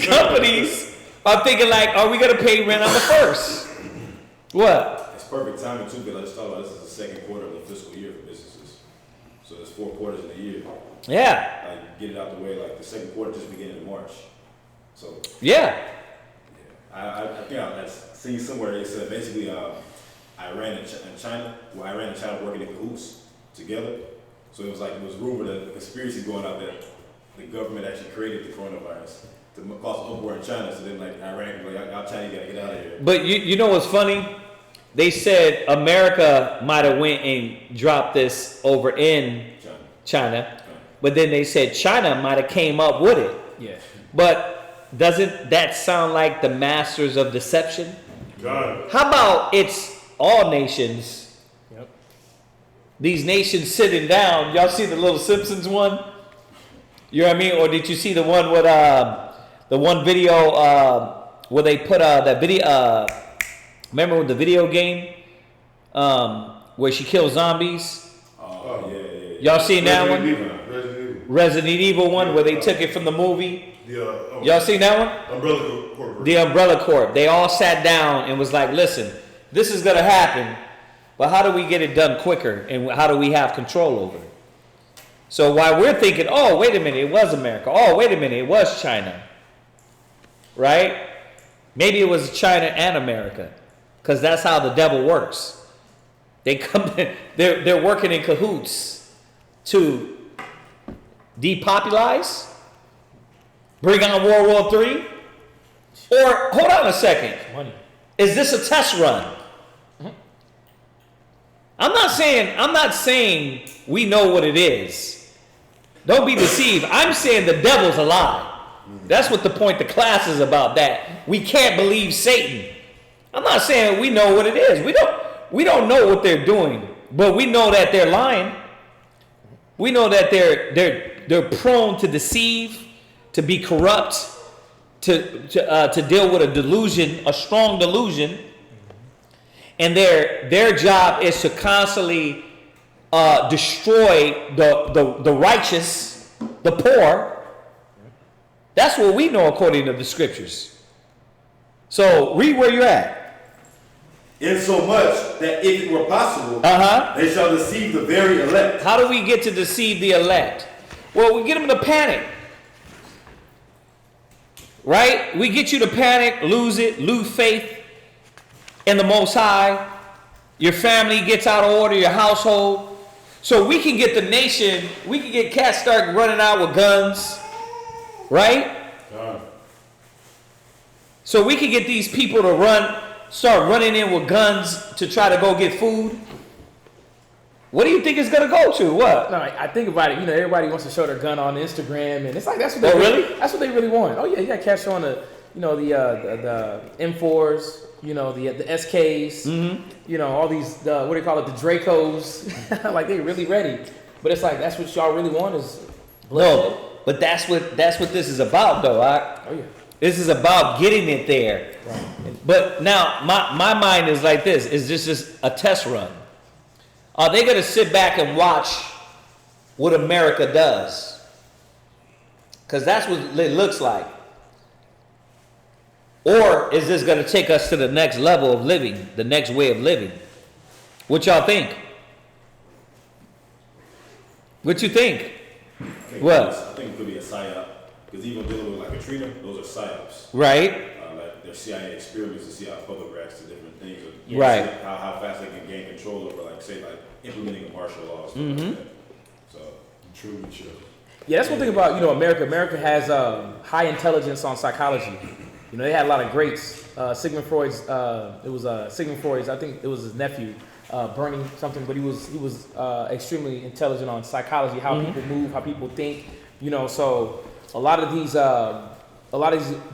companies are thinking like, are we going to pay rent on the 1st? What? It's perfect timing too, because I just thought about this is the second quarter of the fiscal year for businesses. So there's 4 quarters in a year. Yeah. Like get it out the way, like the second quarter just beginning in March. So Yeah. I think I've seen somewhere they said basically Iran and China, Iran and China working in cahoots together So it was rumored that the conspiracy going out that the government actually created the coronavirus to cause uproar in China. So then like Iran, like y'all China gotta get out of here. But you know what's funny? They said America might have went and dropped this over in China, but then they said China might have came up with it. Yeah. But doesn't that sound like the masters of deception? God. How about it's all nations? Yep. These nations sitting down. Y'all see the little Simpsons one? You know what I mean? Or did you see the one with the one video where they put that video? Remember with the video game where she kills zombies? Oh yeah. Y'all seen that one? Resident Resident Evil one where they took it from the movie. Evil. Y'all seen that one? Umbrella Corp. The Umbrella Corp. They all sat down and was like, listen, this is going to happen, but how do we get it done quicker and how do we have control over it? So while we're thinking, oh, wait a minute, it was America. Oh, wait a minute, it was China. Right? Maybe it was China and America because that's how the devil works. They come, they're working in cahoots to depopulize, bring on World War III, or hold on a second. Money. Is this a test run? I'm not saying we know what it is. Don't be deceived. I'm saying the devil's a lie. That's what the point the class is about, that we can't believe Satan. I'm not saying we know what it is. We don't know what they're doing, but we know that they're lying. We know that they're prone to deceive, to be corrupt, to deal with a delusion, a strong delusion, and their job is to constantly destroy the righteous, the poor. That's what we know according to the scriptures. So read where you're at. Insomuch that if it were possible, they shall deceive the very elect. How do we get to deceive the elect? Well, we get them to panic. Right? We get you to panic, lose faith in the Most High. Your family gets out of order, your household. So we can get the nation, we can get cats start running out with guns. Right? So we can get these people to start running in with guns to try to go get food. What do you think it's gonna go to? What? No, I think about it. You know, everybody wants to show their gun on Instagram, and it's like that's what they That's what they really want. Oh yeah, you got cats showing the M4s, you know, the SKs, you know, all these what do you call it, the Dracos. Like they really ready. But it's like that's what y'all really want is bloodshed. No, but that's what this is about, though. Oh yeah. This is about getting it there. Right. But now my mind is like this: is this just a test run? Are they going to sit back and watch what America does? Because that's what it looks like. Or is this going to take us to the next level of living, the next way of living? What y'all think? What you think? I think it could be a psyop. Because even dealing with like Katrina, those are psyops. Right. Like their CIA experiments to see how public reacts to different things. Or Right. see how fast they can gain control over, like, say, like implementing a martial law. Stuff like that. So, truly true. Yeah, that's one thing about, you know, America. America has high intelligence on psychology. You know, they had a lot of greats. Sigmund Freud's, Sigmund Freud's, I think it was his nephew, Bernie something, but he was extremely intelligent on psychology, how people move, how people think. You know, so a lot of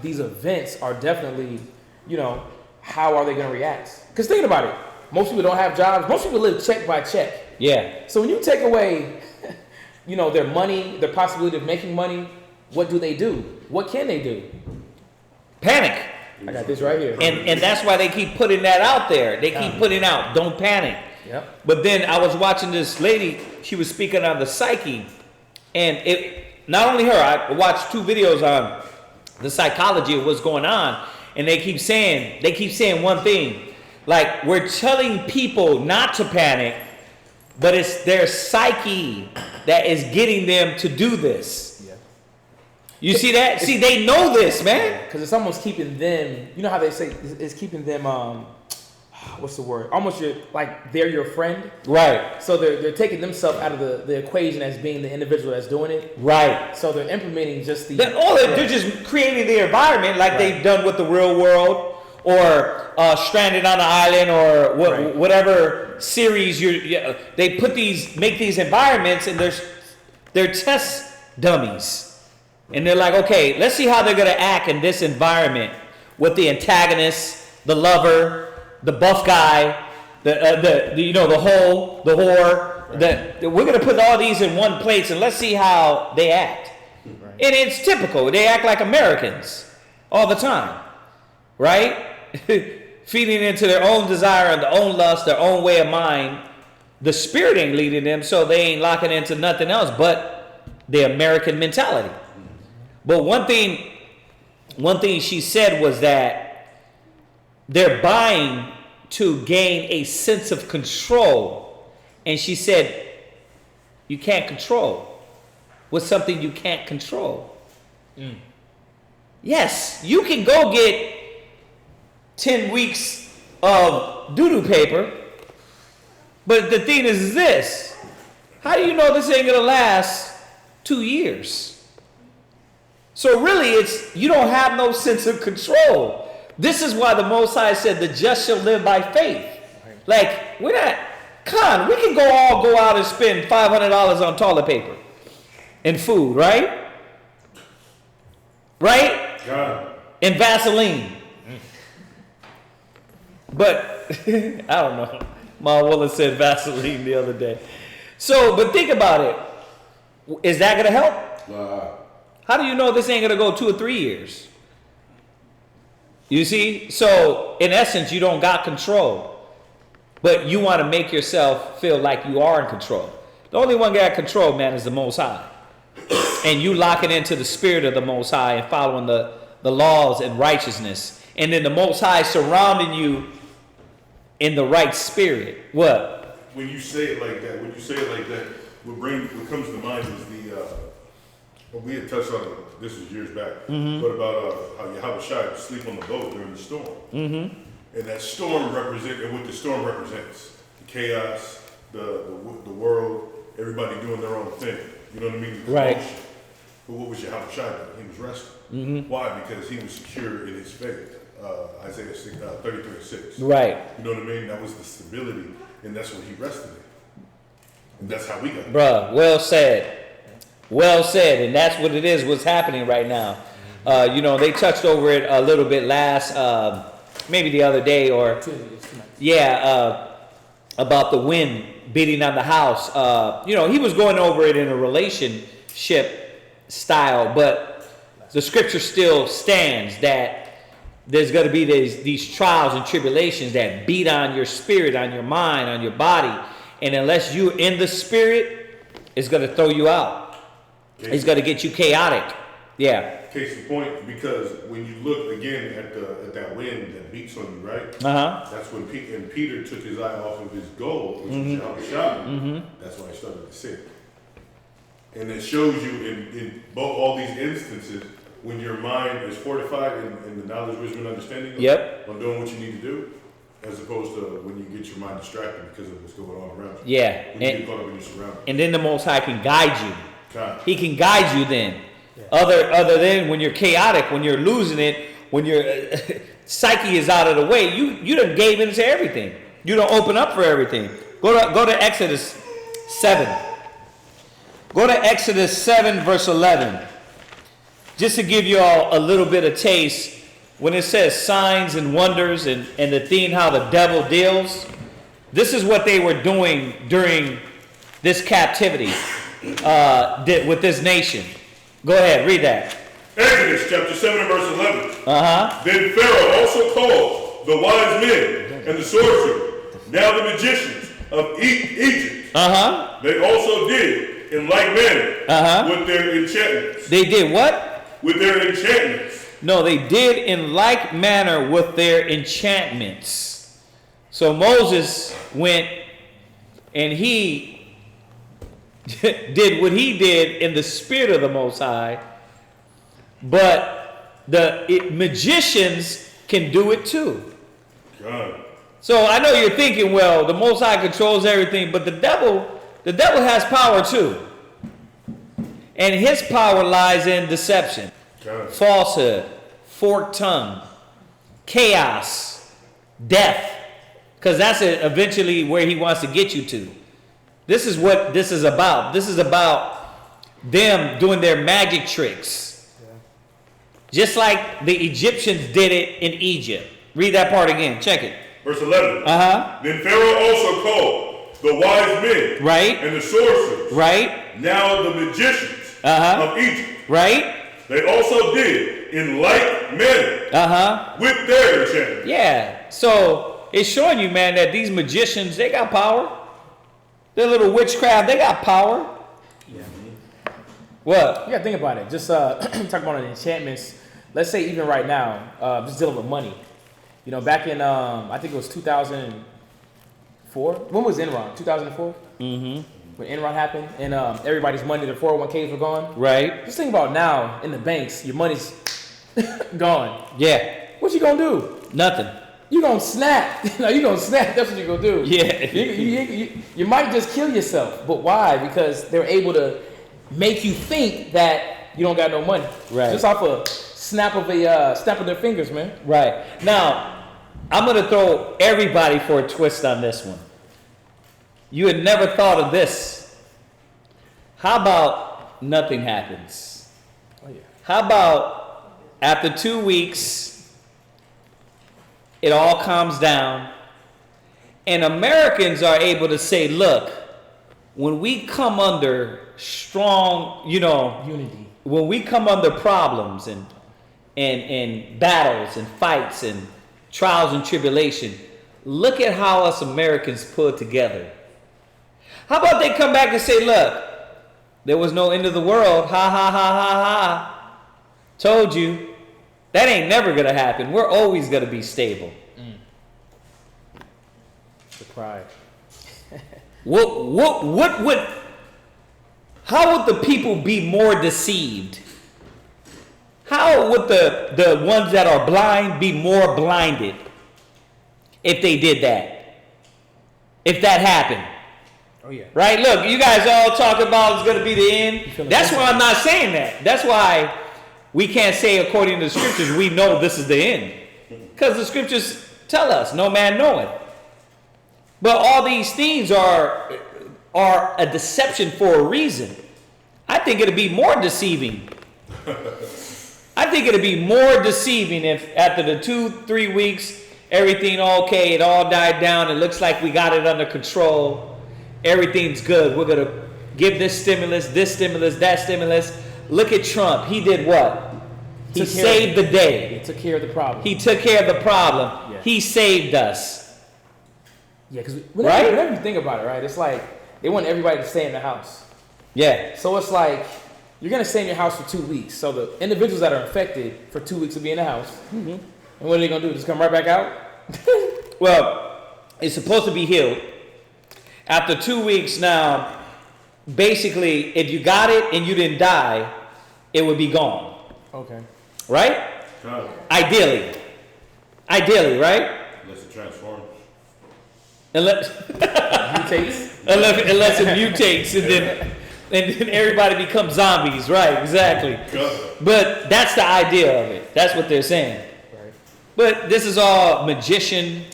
these events are definitely, you know, how are they going to react? Because think about it. Most people don't have jobs. Most people live check by check. Yeah. So when you take away, you know, their money, their possibility of making money, what do? What can they do? Panic. I got this right here. And that's why they keep putting that out there. They keep putting out, don't panic. Yep. But then I was watching this lady, she was speaking on the psyche. And it, not only her, I watched 2 videos on the psychology of what's going on. And they keep saying one thing. Like, we're telling people not to panic, but it's their psyche that is getting them to do this. Yeah. You see that? See, they know this, man. Because it's almost keeping them, you know how they say, it's keeping them, what's the word? Almost they're your friend. Right. So they're taking themselves out of the equation as being the individual that's doing it. Right. So they're implementing just the. They're just creating the environment like they've done with the real world, or Stranded on an Island, or whatever series they make these environments, and they're test dummies, and they're like, okay, let's see how they're gonna act in this environment with the antagonist, the lover, the buff guy, the whore. We're gonna put all these in one place and let's see how they act. Right. And it's typical. They act like Americans all the time, right? Feeding into their own desire and their own lust, their own way of mind. The spirit ain't leading them, so they ain't locking into nothing else but the American mentality. But one thing she said was that they're buying to gain a sense of control. And she said, you can't control what's something you can't control. Mm. Yes, you can go get 10 weeks of doo-doo paper, but the thing is this: how do you know this ain't gonna last 2 years? So really, you don't have no sense of control. This is why the Most High said, the just shall live by faith. Like, we can all go out and spend $500 on toilet paper and food, right? Right? God. And Vaseline. But, I don't know. Ma Willis said Vaseline the other day. So, but think about it. Is that going to help? How do you know this ain't going to go 2 or 3 years? You see? So, in essence, you don't got control. But you want to make yourself feel like you are in control. The only one got control, man, is the Most High. And you locking into the spirit of the Most High and following the laws and righteousness. And then the Most High surrounding you in the right spirit. What? When you say it like that, what comes to mind is we had touched on it, this was years back, but about how Yahweh Shai would sleep on the boat during the storm. Mm-hmm. And that storm represents what the storm represents. The chaos, the world, everybody doing their own thing. You know what I mean? Right. But what was Yahweh Shai doing? He was resting. Mm-hmm. Why? Because he was secure in his faith. Isaiah 33:6. Right. You know what I mean? That was the stability, and that's what he rested in. And that's how we got it. Bruh, well said. Well said. And that's what it is, what's happening right now. They touched over it a little bit last, maybe the other day, or, about the wind beating on the house. He was going over it in a relationship style, but the scripture still stands that there's going to be these trials and tribulations that beat on your spirit, on your mind, on your body. And unless you're in the spirit, it's going to throw you out. It's going to get you chaotic. Yeah. Case in point, because when you look again at that wind that beats on you, right? Uh-huh. That's when Peter took his eye off of his goal, which was Yahweh Shai. That's why he started to sin. And it shows you in both all these instances, when your mind is fortified in the knowledge, wisdom, and understanding on doing what you need to do, as opposed to when you get your mind distracted because of what's going on around you. Yeah. When you get caught up in your surroundings. And then the Most High can guide you. God. He can guide you then. Yeah. Other than when you're chaotic, when you're losing it, when your psyche is out of the way, you done gave into everything. You don't open up for everything. Go to Exodus 7. Go to Exodus 7 verse 11. Just to give you all a little bit of taste, when it says signs and wonders and the theme how the devil deals, this is what they were doing during this captivity with this nation. Go ahead, read that. Exodus chapter 7 verse 11. Uh-huh. Then Pharaoh also called the wise men and the sorcerers, now the magicians of Egypt. Uh-huh. They also did in like manner with their enchantments. They did what? With their enchantments. No, they did in like manner with their enchantments. So Moses went and he did what he did in the spirit of the Most High, but magicians can do it too. God. So I know you're thinking, well, the Most High controls everything, but the devil has power too. And his power lies in deception, falsehood, forked tongue, chaos, death. Because that's eventually where he wants to get you to. This is what this is about. This is about them doing their magic tricks. Yeah. Just like the Egyptians did it in Egypt. Read that part again. Check it. Verse 11. Uh-huh. Then Pharaoh also called the wise men. Right. And the sorcerers. Right. Now the magicians of Egypt. Right. They also did in like manner. With their enchantment. Yeah. So it's showing you, man, that these magicians, they got power. Their little witchcraft, they got power. Yeah. What? You gotta think about it. Just talk about the enchantments. Let's say even right now, just dealing with money. You know, back in I think it was 2004. When was Enron? 2004. Mm-hmm. When Enron happened and everybody's money, their 401ks were gone. Right. Just think about now in the banks, your money's gone. Yeah. What you gonna do? Nothing. You gonna snap. No, you gonna snap. That's what you gonna do. Yeah. You might just kill yourself. But why? Because they're able to make you think that you don't got no money. Right. Just off a snap of their fingers, man. Right. Now, I'm gonna throw everybody for a twist on this one. You had never thought of this. How about nothing happens? Oh yeah. How about after 2 weeks, it all calms down, and Americans are able to say, look, when we come under strong, unity, when we come under problems and battles and fights and trials and tribulation, look at how us Americans pull together. How about they come back and say, look, there was no end of the world, ha ha ha ha ha, told you. That ain't never gonna happen. We're always gonna be stable. The pride. How would the people be more deceived? How would the ones that are blind be more blinded if they did that? If that happened? Oh yeah. Right? Look, you guys all talk about it's gonna be the end. That's why I'm not saying that. That's why we can't say according to the scriptures, we know this is the end. Because the scriptures tell us, no man knoweth. But all these things are a deception for a reason. I think it'd be more deceiving. I think it'd be more deceiving if after the 2-3 weeks, everything okay, it all died down, it looks like we got it under control, everything's good, we're going to give this stimulus, that stimulus. Look at Trump. He did what? He saved the day. He took care of the problem. He took care of the problem. Yeah. He saved us. Yeah, because whenever you think about it, right, it's like they want everybody to stay in the house. Yeah. So it's like you're going to stay in your house for 2 weeks. So the individuals that are infected for 2 weeks will be in the house. Mm-hmm. And what are they going to do? Just come right back out? Well, it's supposed to be healed. After 2 weeks now, basically, if you got it and you didn't die, it would be gone. Okay. Right? Ideally, right? Unless it transforms. Unless it mutates and then everybody becomes zombies. Right, exactly. But that's the idea of it. That's what they're saying. Right. But this is all magician,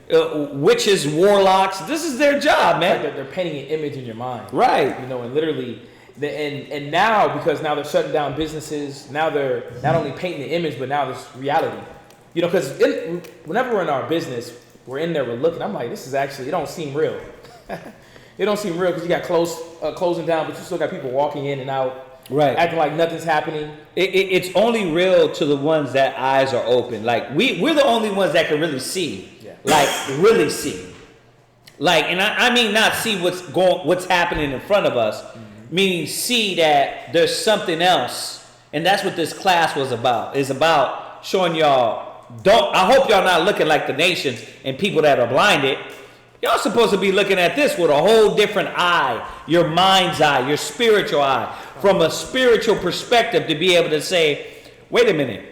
witches, warlocks. This is their job, man. Like they're painting an image in your mind. Right. And literally... And now, because now they're shutting down businesses, now they're not only painting the image, but now there's reality. Because whenever we're in our business, we're in there, we're looking, I'm like, this is actually, it don't seem real. It don't seem real because you got closing down, but you still got people walking in and out, right, acting like nothing's happening. It's only real to the ones that eyes are open. Like, we're the only ones that can really see. Yeah. Like, really see. Like, and I mean not see what's happening in front of us, meaning see that there's something else. And that's what this class was about. It's about showing y'all, I hope y'all not looking like the nations and people that are blinded. Y'all supposed to be looking at this with a whole different eye, your mind's eye, your spiritual eye, from a spiritual perspective to be able to say, wait a minute,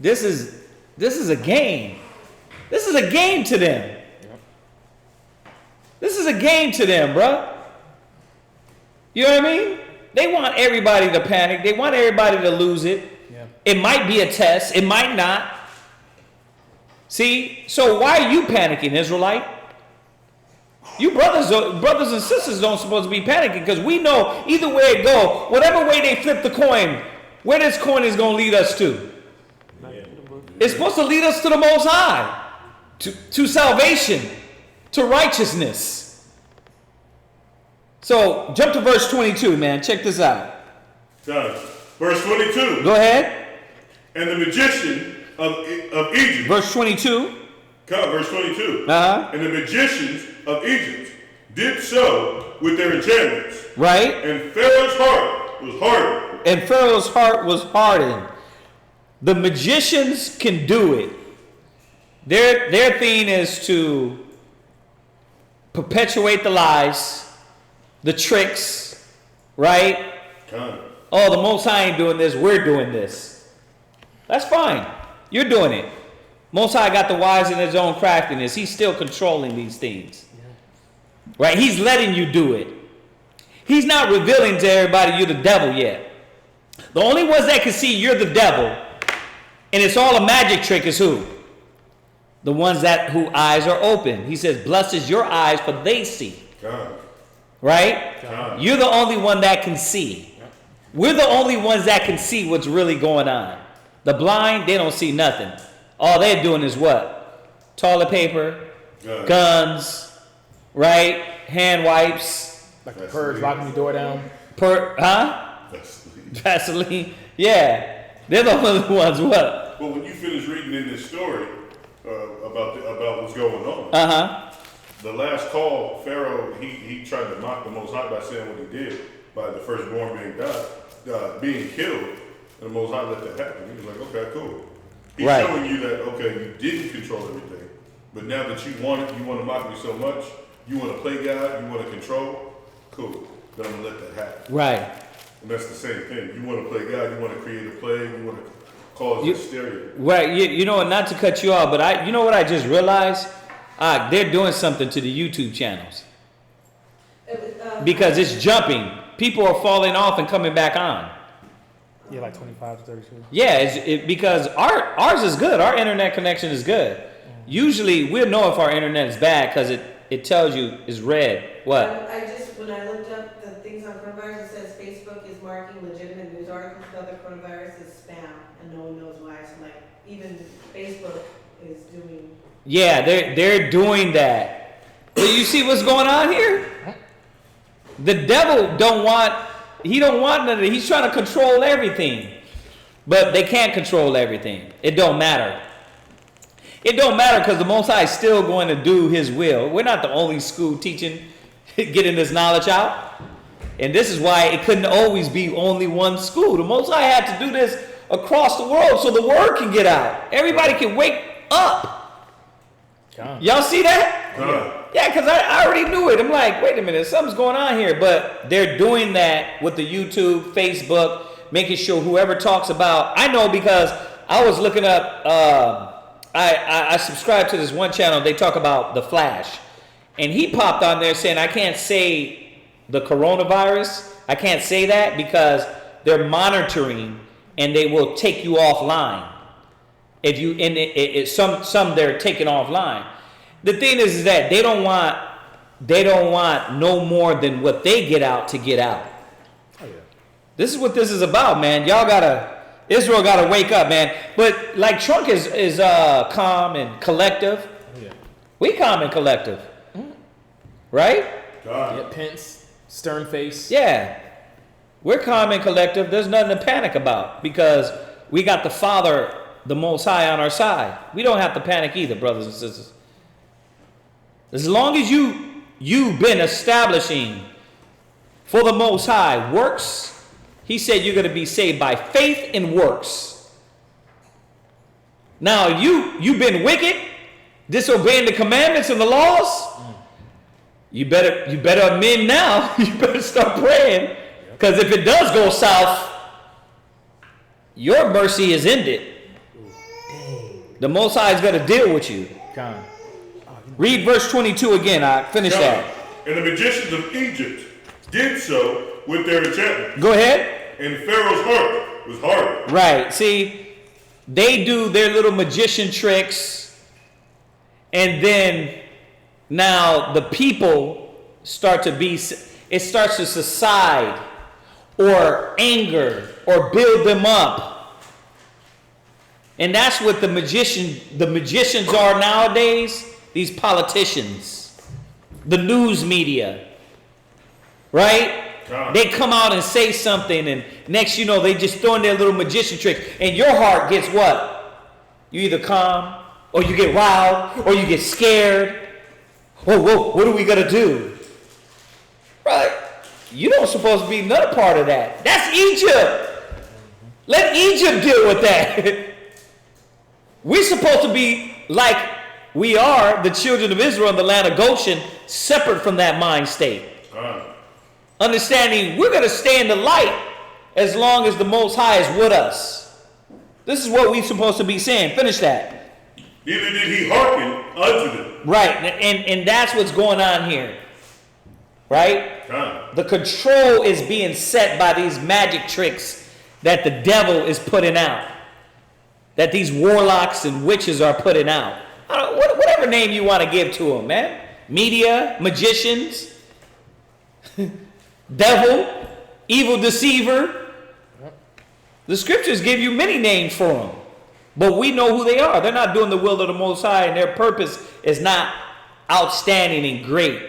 this is a game. This is a game to them. This is a game to them, bruh. You know what I mean? They want everybody to panic. They want everybody to lose it. Yeah. It might be a test. It might not. See? So why are you panicking, Israelite? You brothers and sisters don't supposed to be panicking because we know either way it go, whatever way they flip the coin, where this coin is going to lead us to. It's supposed to lead us to the Most High, to salvation, to righteousness. So jump to verse 22, man. Check this out. Verse 22. Go ahead. And the magician of Egypt. Verse 22. Verse 22. Uh-huh. And the magicians of Egypt did so with their enchantments. Right. And Pharaoh's heart was hardened. And Pharaoh's heart was hardened. The magicians can do it. Their thing is to perpetuate the lies, the tricks, right? Oh, the Most High ain't doing this, we're doing this. That's fine. You're doing it. Most High got the wise in his own craftiness. He's still controlling these things. Right? He's letting you do it. He's not revealing to everybody you're the devil yet. The only ones that can see you're the devil, and it's all a magic trick, is who? The ones whose eyes are open. He says, blessed is your eyes, for they see. God. Right? God. You're the only one that can see. We're the only ones that can see what's really going on. The blind, they don't see nothing. All they're doing is what? Toilet paper, guns, right? Hand wipes. Like the purge, locking your door down. Vaseline. Yeah. They're the only ones what? Well, when you finish reading in this story about what's going on, the last call, Pharaoh, he tried to mock the Most High by saying what he did by the firstborn being killed, and the Most High let that happen. He was like, okay, cool. He's showing you that, okay, you didn't control everything, but now that you want it, you want to mock me so much, you want to play God, you want to control, cool. Then I'm going to let that happen. Right. And that's the same thing. You want to play God, you want to create a plague, you want to cause hysteria. Right. You know, not to cut you off, but you know what I just realized? They're doing something to the YouTube channels. Because it's jumping. People are falling off and coming back on. Yeah, like 25 to 32. Yeah, because ours is good. Our internet connection is good. Usually, we'll know if our internet is bad because it tells you it's red. What? When I looked up the things on coronavirus, it says Facebook is marking legitimate news articles about the coronavirus as spam, and no one knows why. So, like, even Facebook is doing. Yeah, they're doing that. But you see what's going on here? The devil don't want none of it. He's trying to control everything. But they can't control everything. It don't matter. It don't matter because the Most High is still going to do his will. We're not the only school teaching, getting this knowledge out. And this is why it couldn't always be only one school. The Most High had to do this across the world so the word can get out. Everybody can wake up. Y'all see that? Yeah, because I already knew it. I'm like, wait a minute, something's going on here. But they're doing that with the YouTube, Facebook, making sure whoever talks about. I know because I was looking up, I subscribe to this one channel. They talk about the Flash. And he popped on there saying, I can't say the coronavirus. I can't say that because they're monitoring and they will take you offline. If you some they're taken offline. The thing is that they don't want no more than what they get out to get out. Oh yeah. This is what this is about, man. Israel gotta wake up, man. But like Trump is calm and collective. Oh, yeah. We calm and collective. Mm-hmm. Right? Yeah, Pence, stern face. Yeah. We're calm and collective. There's nothing to panic about because we got the Father, the Most High, on our side. We don't have to panic either, brothers and sisters. As long as you've been establishing for the Most High works, he said you're going to be saved by faith and works. Now you've been wicked, disobeying the commandments and the laws. You better amend now. You better start praying, because if it does go south, your mercy is ended. The Most High is going to deal with you. Gone. Read verse 22 again. I finish that. And the magicians of Egypt did so with their enchantment. Go ahead. And Pharaoh's heart was hardened. Right. See, they do their little magician tricks, and then now the people start to be, it starts to subside or anger or build them up. And that's what the magicians are nowadays, these politicians, the news media, right? They come out and say something, and next you know, they just throwing their little magician tricks, and your heart gets what? You either calm, or you get riled, or you get scared. Whoa, what are we gonna do? Right? You don't supposed to be another part of that. That's Egypt. Let Egypt deal with that. We're supposed to be like we are, the children of Israel in the land of Goshen, separate from that mind state. Understanding we're going to stay in the light as long as the Most High is with us. This is what we're supposed to be saying. Finish that. Neither did he hearken unto them. Right, and that's what's going on here. Right? The control is being set by these magic tricks that the devil is putting out. That these warlocks and witches are putting out. Whatever name you want to give to them, man. Media, magicians, devil, evil deceiver. The scriptures give you many names for them. But we know who they are. They're not doing the will of the Most High, and their purpose is not outstanding and great.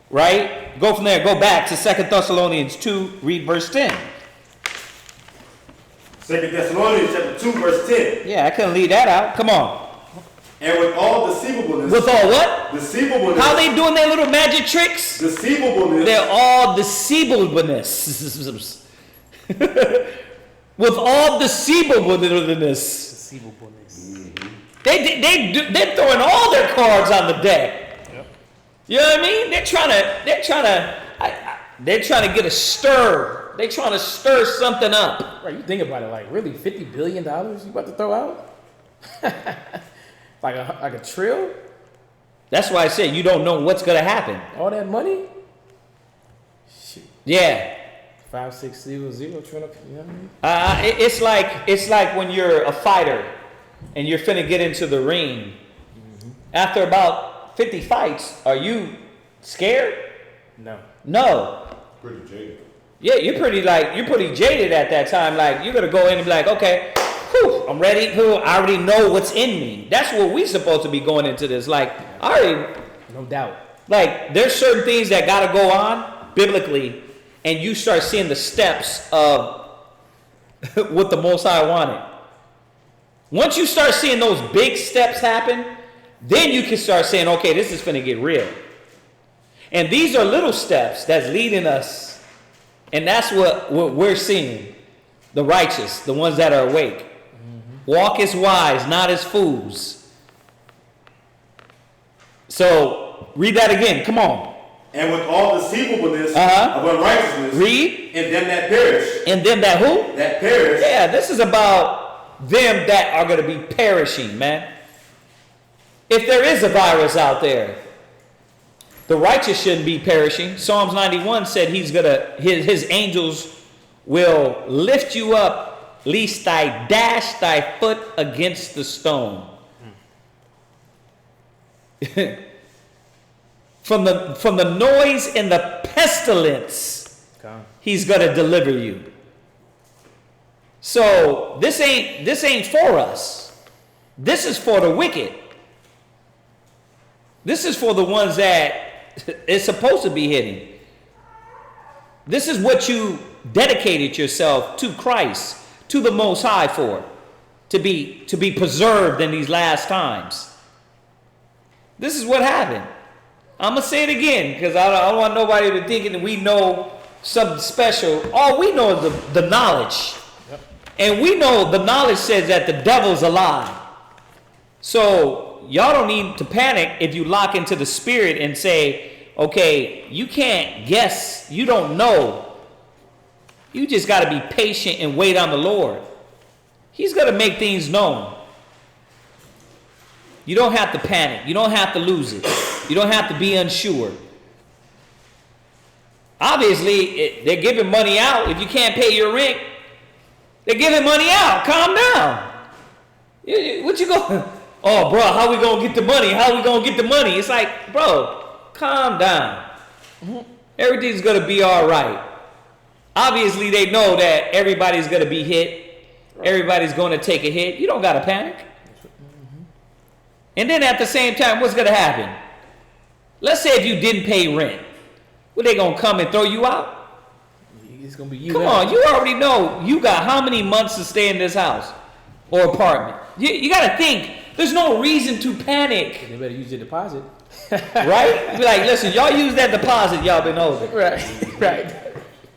Right? Go from there. Go back to 2 Thessalonians 2. Read verse 10. 2 Thessalonians chapter 2, verse 10. Yeah, I couldn't leave that out. Come on. And with all deceivableness. With all what? Deceivableness. How they doing their little magic tricks? Deceivableness. They're all deceivableness. With all deceivableness. They're throwing all their cards on the deck. Yep. You know what I mean? They're trying to get a stir. They're trying to stir something up. Right, you think about it, like really $50 billion you about to throw out? like a trill? That's why I said you don't know what's gonna happen. All that money? Shit. Yeah. 5600 trillion. You know what I mean? It's like when you're a fighter and you're finna get into the ring. Mm-hmm. After about 50 fights, are you scared? No. Pretty jaded. Yeah, you're pretty jaded at that time. Like you're gonna go in and be like, okay, whew, I'm ready. I already know what's in me. That's what we're supposed to be going into this. Like I already, no doubt. Like there's certain things that gotta go on biblically, and you start seeing the steps of what the Most High wanted. Once you start seeing those big steps happen, then you can start saying, okay, this is gonna get real. And these are little steps that's leading us. And that's what we're seeing. The righteous, the ones that are awake. Mm-hmm. Walk as wise, not as fools. So, read that again. Come on. And with all deceivableness of unrighteousness. Read. And them that perish. And them that who? That perish. Yeah, this is about them that are going to be perishing, man. If there is a virus out there, the righteous shouldn't be perishing. Psalms 91 said his angels will lift you up, lest thou dash thy foot against the stone. From the noise and the pestilence, he's going to deliver you. So this ain't for us. This is for the wicked. This is for the ones that it's supposed to be hitting. This is what you dedicated yourself to Christ, to the Most High for, to be preserved in these last times. This is what happened. I'm going to say it again because I don't want nobody to think that we know something special. All we know is the knowledge. Yep. And we know the knowledge says that the devil's a lie. So y'all don't need to panic if you lock into the spirit and say, okay, you can't guess. You don't know. You just got to be patient and wait on the Lord. He's going to make things known. You don't have to panic. You don't have to lose it. You don't have to be unsure. Obviously, they're giving money out. If you can't pay your rent, they're giving money out. Calm down. What you going? Oh, bro, how we going to get the money? How we going to get the money? It's like, bro, calm down. Everything's going to be all right. Obviously, they know that everybody's going to be hit. Everybody's going to take a hit. You don't got to panic. And then at the same time, what's going to happen? Let's say if you didn't pay rent. Well, they going to come and throw you out? It's going to be you. Come on, you already know you got how many months to stay in this house or apartment. You got to think. There's no reason to panic. They better use your deposit. Right? Be like, listen, y'all use that deposit y'all been holding. Right, right.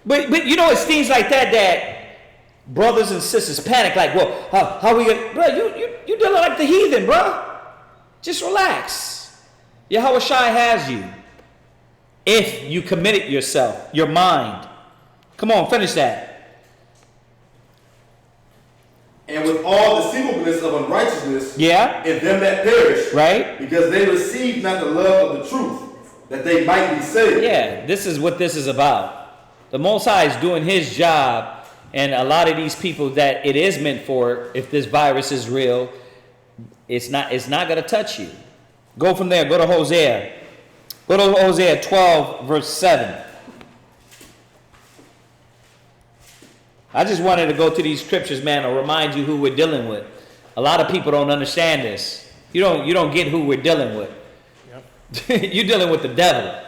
But you know, it's things like that brothers and sisters panic like, well, how we going to... Bro, you dealing like the heathen, bro. Just relax. Yahweh Shai has you. If you committed yourself, your mind. Come on, finish that. And with all deceivableness of unrighteousness Yeah. in them that perish, Right? because they receive not the love of the truth, that they might be saved. Yeah, this is what this is about. The Most High is doing his job, and a lot of these people that it is meant for, if this virus is real, it's not going to touch you. Go from there. Go to Hosea. Go to Hosea 12, verse 7. I just wanted to go to these scriptures, man, to remind you who we're dealing with. A lot of people don't understand this. You don't get who we're dealing with. Yep. You're dealing with the devil.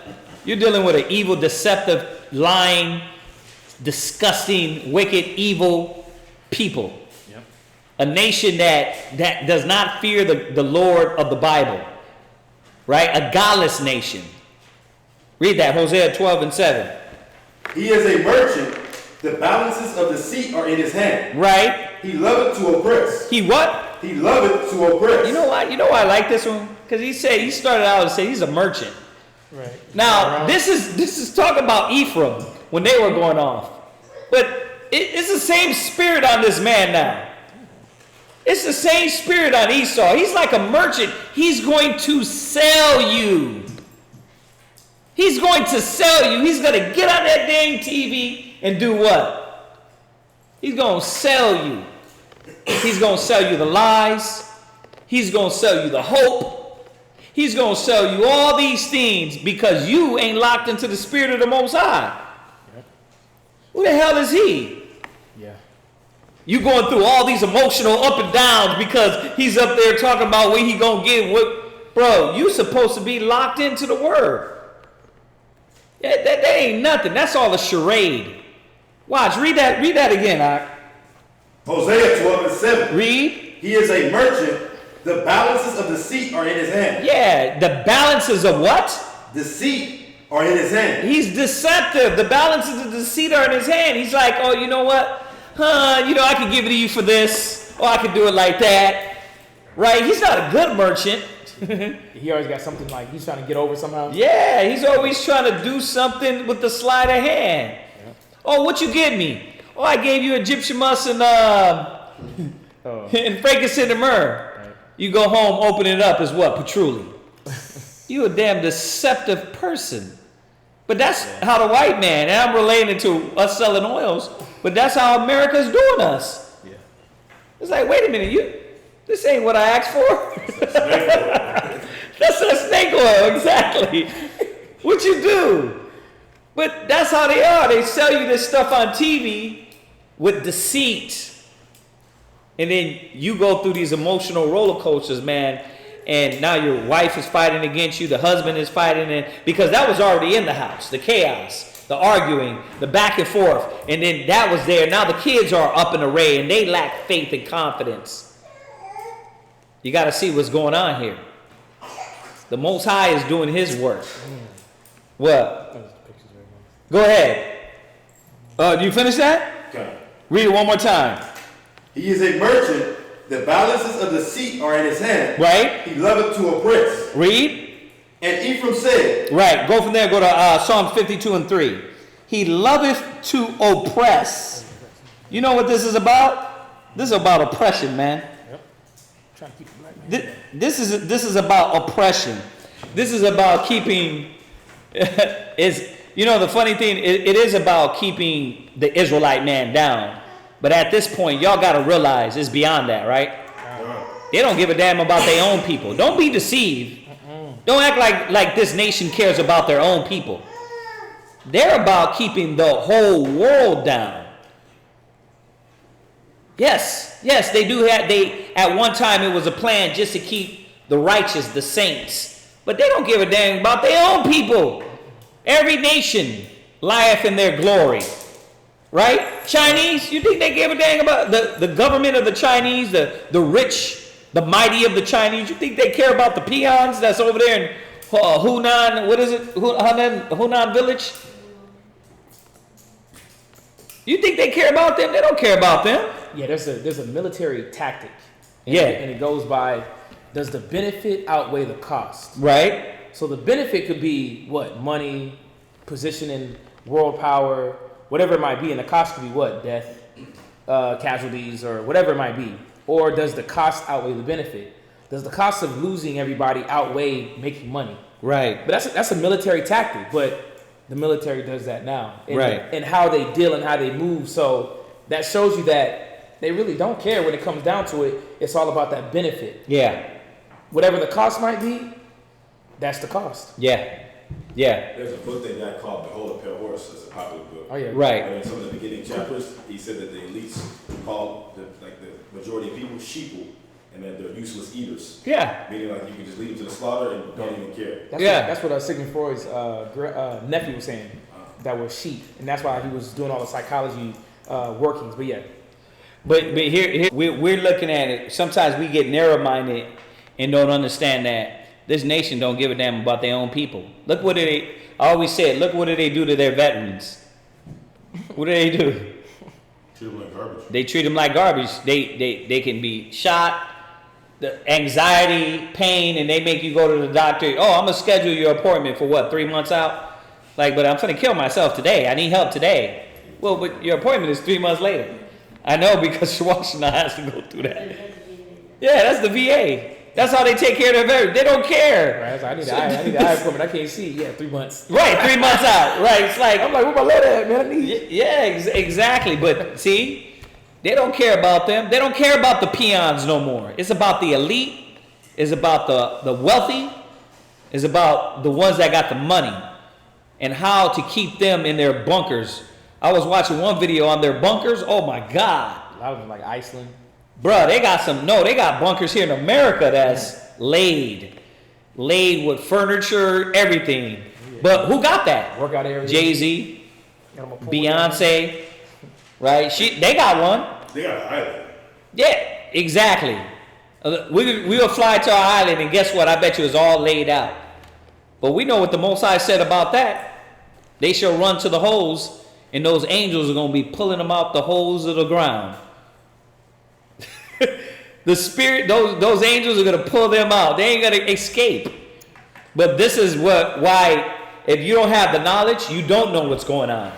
You're dealing with an evil, deceptive, lying, disgusting, wicked, evil people. Yep. A nation that does not fear the Lord of the Bible. Right? A godless nation. Read that, Hosea 12 and 7. He is a merchant. The balances of deceit are in his hand. Right? He loveth to oppress. He what? He loveth to oppress. You know why? You know why I like this one? Because he started out and said he's a merchant. Right. Now, this is talking about Ephraim when they were going off. But it's the same spirit on this man now. It's the same spirit on Esau. He's like a merchant. He's going to sell you. He's going to sell you. He's going to get on that dang TV and do what? He's going to sell you. He's going to sell you the lies. He's going to sell you the hope. He's going to sell you all these things because you ain't locked into the spirit of the Most High. Yep. Who the hell is he? Yeah. You going through all these emotional up and downs because he's up there talking about what he going to get. Bro, you supposed to be locked into the word. Yeah, that ain't nothing. That's all a charade. Watch, read that again, Ak. Hosea 12 and 7. Read. He is a merchant. The balances of deceit are in his hand. Yeah, the balances of what? Deceit are in his hand. He's deceptive. The balances of deceit are in his hand. He's like, oh, you know what? I can give it to you for this. Or I can do it like that. Right? He's not a good merchant. He always got something like he's trying to get over somehow. Yeah, he's always trying to do something with the sleight of hand. Yeah. Oh, what you give me? Oh, I gave you Egyptian musk and frankincense and myrrh. Right. You go home, open it up as what? Patchouli. You a damn deceptive person. But that's how the white man, and I'm relating to us selling oils, but that's how America's doing us. Yeah. It's like, wait a minute, this ain't what I asked for. That's a snake oil, exactly. What you do? But that's how they are. They sell you this stuff on TV with deceit. And then you go through these emotional roller coasters, man. And now your wife is fighting against you. The husband is fighting. Because that was already in the house. The chaos, the arguing, the back and forth. And then that was there. Now the kids are up in array and they lack faith and confidence. You got to see what's going on here. The Most High is doing his work. What? Go ahead. Do you finish that? Okay. Read it one more time. He is a merchant. The balances of deceit are in his hand. Right. He loveth to oppress. Read. And Ephraim said. Right. Go from there. Go to Psalm 52 and 3. He loveth to oppress. You know what this is about? This is about oppression, man. trying to keep the black man. This is about oppression. This is about keeping. The funny thing? It is about keeping the Israelite man down. But at this point, y'all got to realize it's beyond that, right? They don't give a damn about their own people. Don't be deceived. Don't act like this nation cares about their own people. They're about keeping the whole world down. Yes, they do have. At one time it was a plan just to keep the righteous, the saints, but they don't give a damn about their own people. Every nation lieth in their glory, right? Chinese, you think they give a damn about the government of the Chinese, the rich, the mighty of the Chinese? You think they care about the peons that's over there in Hunan? What is it? Hunan village? You think they care about them? They don't care about them. Yeah, there's a military tactic. And Yeah. and it goes by, does the benefit outweigh the cost? Right? So the benefit could be what? Money, position in world power, whatever it might be, and the cost could be what? Death, casualties, or whatever it might be. Or does the cost outweigh the benefit? Does the cost of losing everybody outweigh making money? Right. But that's a military tactic, but the military does that now. Right. And how they deal and how they move. So that shows you that they really don't care when it comes down to it. It's all about that benefit. Yeah. Whatever the cost might be, that's the cost. Yeah. Yeah. There's a book that guy called Behold a Pale Horse. That's a popular book. Oh yeah. Right. And in some of the beginning chapters, he said that the elites called the majority of people sheeple, and that they're useless eaters. Yeah. Meaning like you can just lead them to the slaughter and don't even care. That's what Sigmund Freud's nephew was saying. That was sheep, and that's why he was doing all the psychology workings. But yeah. But here we're looking at it. Sometimes we get narrow-minded and don't understand that this nation don't give a damn about their own people. Look what I always said, look what do they do to their veterans. What do they do? Treat them like garbage. They treat them like garbage. They can be shot, the anxiety, pain, and they make you go to the doctor. Oh, I'm going to schedule your appointment for what, 3 months out? Like, but I'm going to kill myself today. I need help today. Well, but your appointment is 3 months later. I know, because Washington has to go through that. Yeah, that's the VA. That's how they take care of their veterans. They don't care. Right, so I need the eye appointment. I can't see. Yeah, 3 months. Right, 3 months out. Right, it's like, I'm like, where my letter at, man? I need. yeah, exactly. But see, they don't care about them. They don't care about the peons no more. It's about the elite. It's about the wealthy. It's about the ones that got the money and how to keep them in their bunkers. I was watching one video on their bunkers. Oh my God. A lot of them like Iceland. Bruh, they got bunkers here in America that's laid with furniture, everything. Yeah. But who got that? Workout area. Jay-Z, Beyonce, right? They got one. They got an island. Yeah, exactly. We will fly to our island, and guess what? I bet you it's all laid out. But we know what the Most High said about that. They shall run to the holes, and those angels are going to be pulling them out the holes of the ground. The spirit, those angels are going to pull them out. They ain't going to escape. But this is why, if you don't have the knowledge, you don't know what's going on.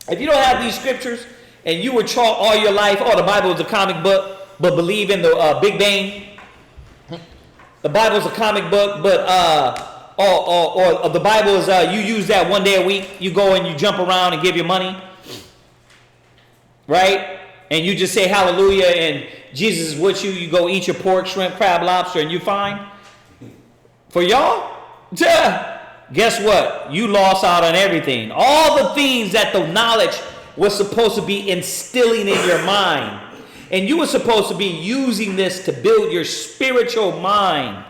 If you don't have these scriptures, and you were taught all your life, oh, the Bible is a comic book, but believe in the Big Bang. The Bible's a comic book, but or the Bible is you use that one day a week. You go and you jump around and give your money, right? And you just say hallelujah, and Jesus is with you. You go eat your pork, shrimp, crab, lobster, and you fine. For y'all, guess what? You lost out on everything. All the things that the knowledge was supposed to be instilling in your mind. And you were supposed to be using this to build your spiritual mind,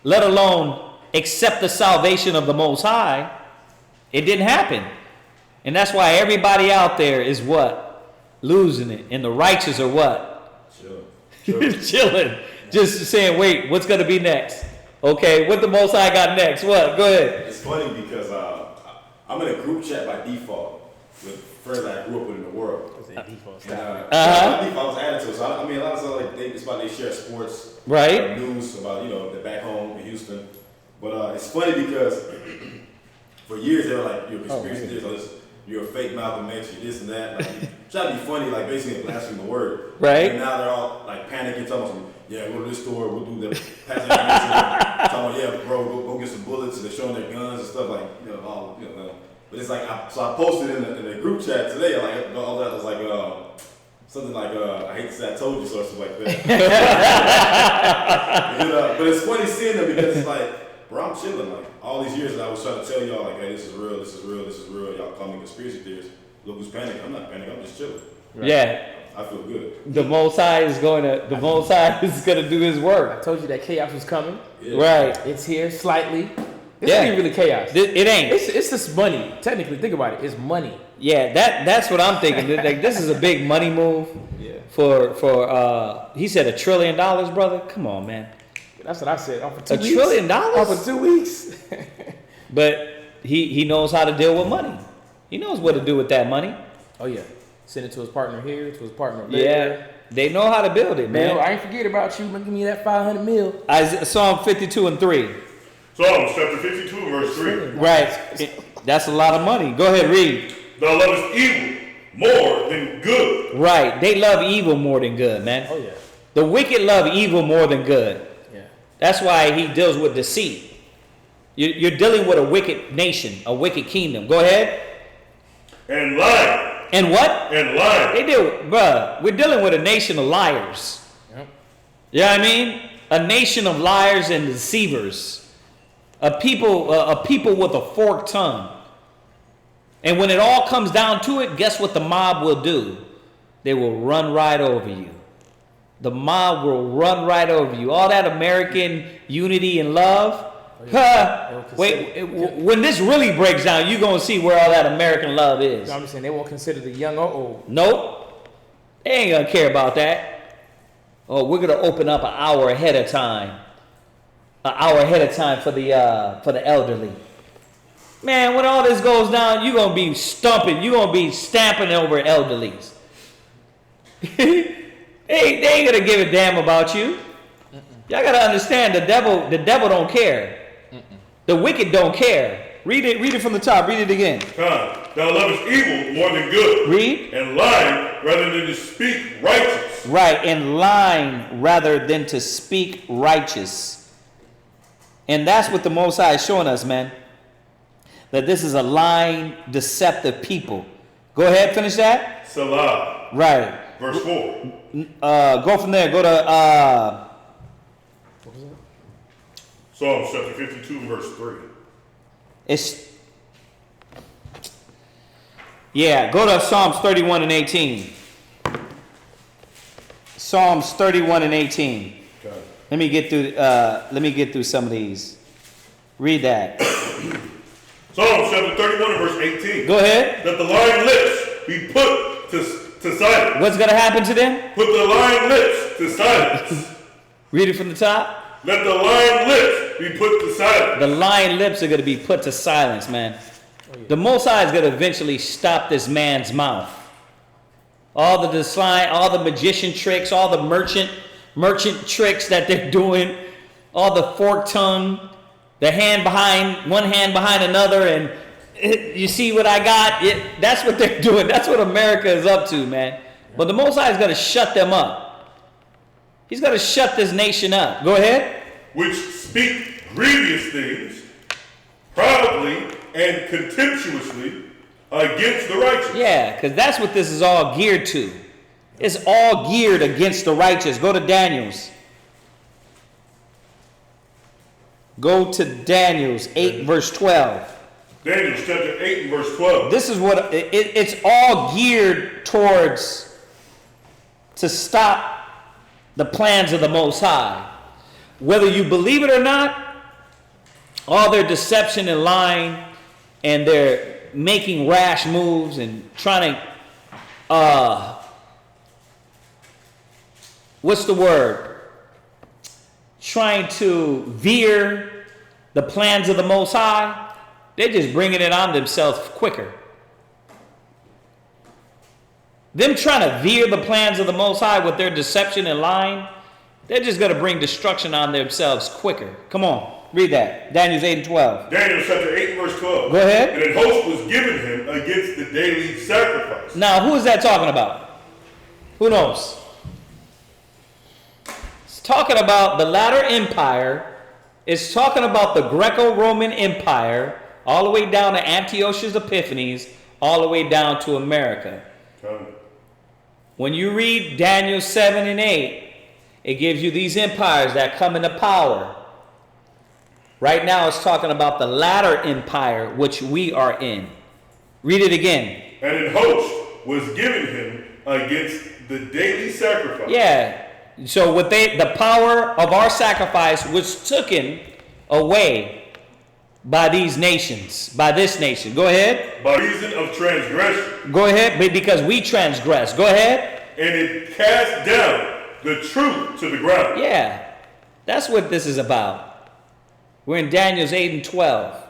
let alone accept the salvation of the Most High. It didn't happen. And that's why everybody out there is what? Losing it. And the righteous are what? Chilling. Just saying, wait, what's going to be next? Okay, what the Most High got next? What? Go ahead. It's funny because I'm in a group chat by default with friends I grew up with in the world. My default was added to it. So I mean, a lot of stuff it's about they share sports, right? News about they're back home in Houston. But it's funny because for years they were like, you're a conspiracy theorist, you're a fake Malcolm X, you're this and that. Like, trying to be funny, like basically blaspheming the word. Right. And now they're all like panicking, talking about yeah, go to this store, we'll do that. Pass information. Talking about, yeah, bro, go get some bullets. And they're showing their guns and stuff like, all, But it's like, so I posted in the group chat today, like, all that was like, something like, I hate to say I told you, so or something like that. But it's funny seeing them because it's like, bro, I'm chilling. Like, all these years that I was trying to tell y'all, like, hey, this is real, this is real, this is real. Y'all call me conspiracy theorists. Look who's panicking. I'm not panicking, I'm just chilling. Right. Yeah. I feel good. The Most High is gonna do his work. I told you that chaos was coming. Yeah. Right. It's here slightly. This ain't really chaos. It ain't. It's just money. Technically, think about it. It's money. Yeah, that's what I'm thinking. Like, this is a big money move. Yeah. For he said $1 trillion, brother. Come on, man. That's what I said. For 2 weeks. $1 trillion? For 2 weeks. But he knows how to deal with money. He knows what to do with that money. Oh yeah. Send it to his partner here, to his partner there. Yeah. They know how to build it, man. I ain't forget about you. Give me that 500 mil. Psalm 52:3. Psalms chapter 52, verse 3. Right. That's a lot of money. Go ahead, read. Thou lovest evil more than good. Right. They love evil more than good, man. Oh, yeah. The wicked love evil more than good. Yeah. That's why he deals with deceit. You're dealing with a wicked nation, a wicked kingdom. Go ahead. And lying. And what? And lying. They do, bruh. We're dealing with a nation of liars. Yep. You know what I mean? A nation of liars and deceivers. A people with a forked tongue. And when it all comes down to it, guess what the mob will do? They will run right over you. The mob will run right over you. All that American unity and love. When this really breaks down, you're going to see where all that American love is. I'm just saying they won't consider the young or old. Nope. They ain't going to care about that. Oh, we're going to open up an hour ahead of time. An hour ahead of time for the elderly. Man, when all this goes down, you're going to be stumping. You're going to be stamping over elderlies. they ain't going to give a damn about you. Y'all got to understand, the devil don't care. The wicked don't care. Read it from the top. Read it again. Thou lovest evil more than good. Read. And lying rather than to speak righteous. Right, and lying rather than to speak righteous. And that's what the Most High is showing us, man. That this is a lying, deceptive people. Go ahead, finish that. Salah. Right. Verse 4. Go from there. Go to What was that? Psalms chapter 52, verse 3. Go to Psalms 31 and 18. Psalms 31 and 18. Okay. Let me get through some of these. Read that. Psalms chapter 31 and verse 18. Go ahead. That the lying lips be put to silence. What's going to happen to them? Put the lying lips to silence. Read it from the top. Let the lying lips be put to silence. The lying lips are going to be put to silence, man. The Most High is going to eventually stop this man's mouth. All the magician tricks, all the merchant tricks that they're doing, all the forked tongue, one hand behind another, and you see what I got? That's what they're doing. That's what America is up to, man. But the Most High is going to shut them up. He's going to shut this nation up. Go ahead. Which speak grievous things, proudly and contemptuously against the righteous. Yeah, because that's what this is all geared to. It's all geared against the righteous. Go to Daniel's. Go to Daniel's 8 verse 12. Daniel chapter 8 and verse 12. This is what it's all geared towards, to stop the plans of the Most High. Whether you believe it or not, all their deception and lying, and they're making rash moves and trying to, what's the word? Trying to veer the plans of the Most High. They're just bringing it on themselves quicker. Them trying to veer the plans of the Most High with their deception and lying, they're just going to bring destruction on themselves quicker. Come on, read that. Daniel 8 and 12. Daniel chapter 8 verse 12. Go ahead. And an host was given him against the daily sacrifice. Now, who is that talking about? Who knows? It's talking about the latter empire. It's talking about the Greco-Roman Empire, all the way down to Antiochus Epiphanes, all the way down to America. When you read Daniel 7 and 8, it gives you these empires that come into power. Right now it's talking about the latter empire, which we are in. Read it again. And an host was given him against the daily sacrifice. Yeah. So the power of our sacrifice was taken away by these nations, by this nation. Go ahead. By reason of transgression. Go ahead, because we transgress. Go ahead. And it cast down the truth to the ground. Yeah. That's what this is about. We're in Daniel's 8 and 12.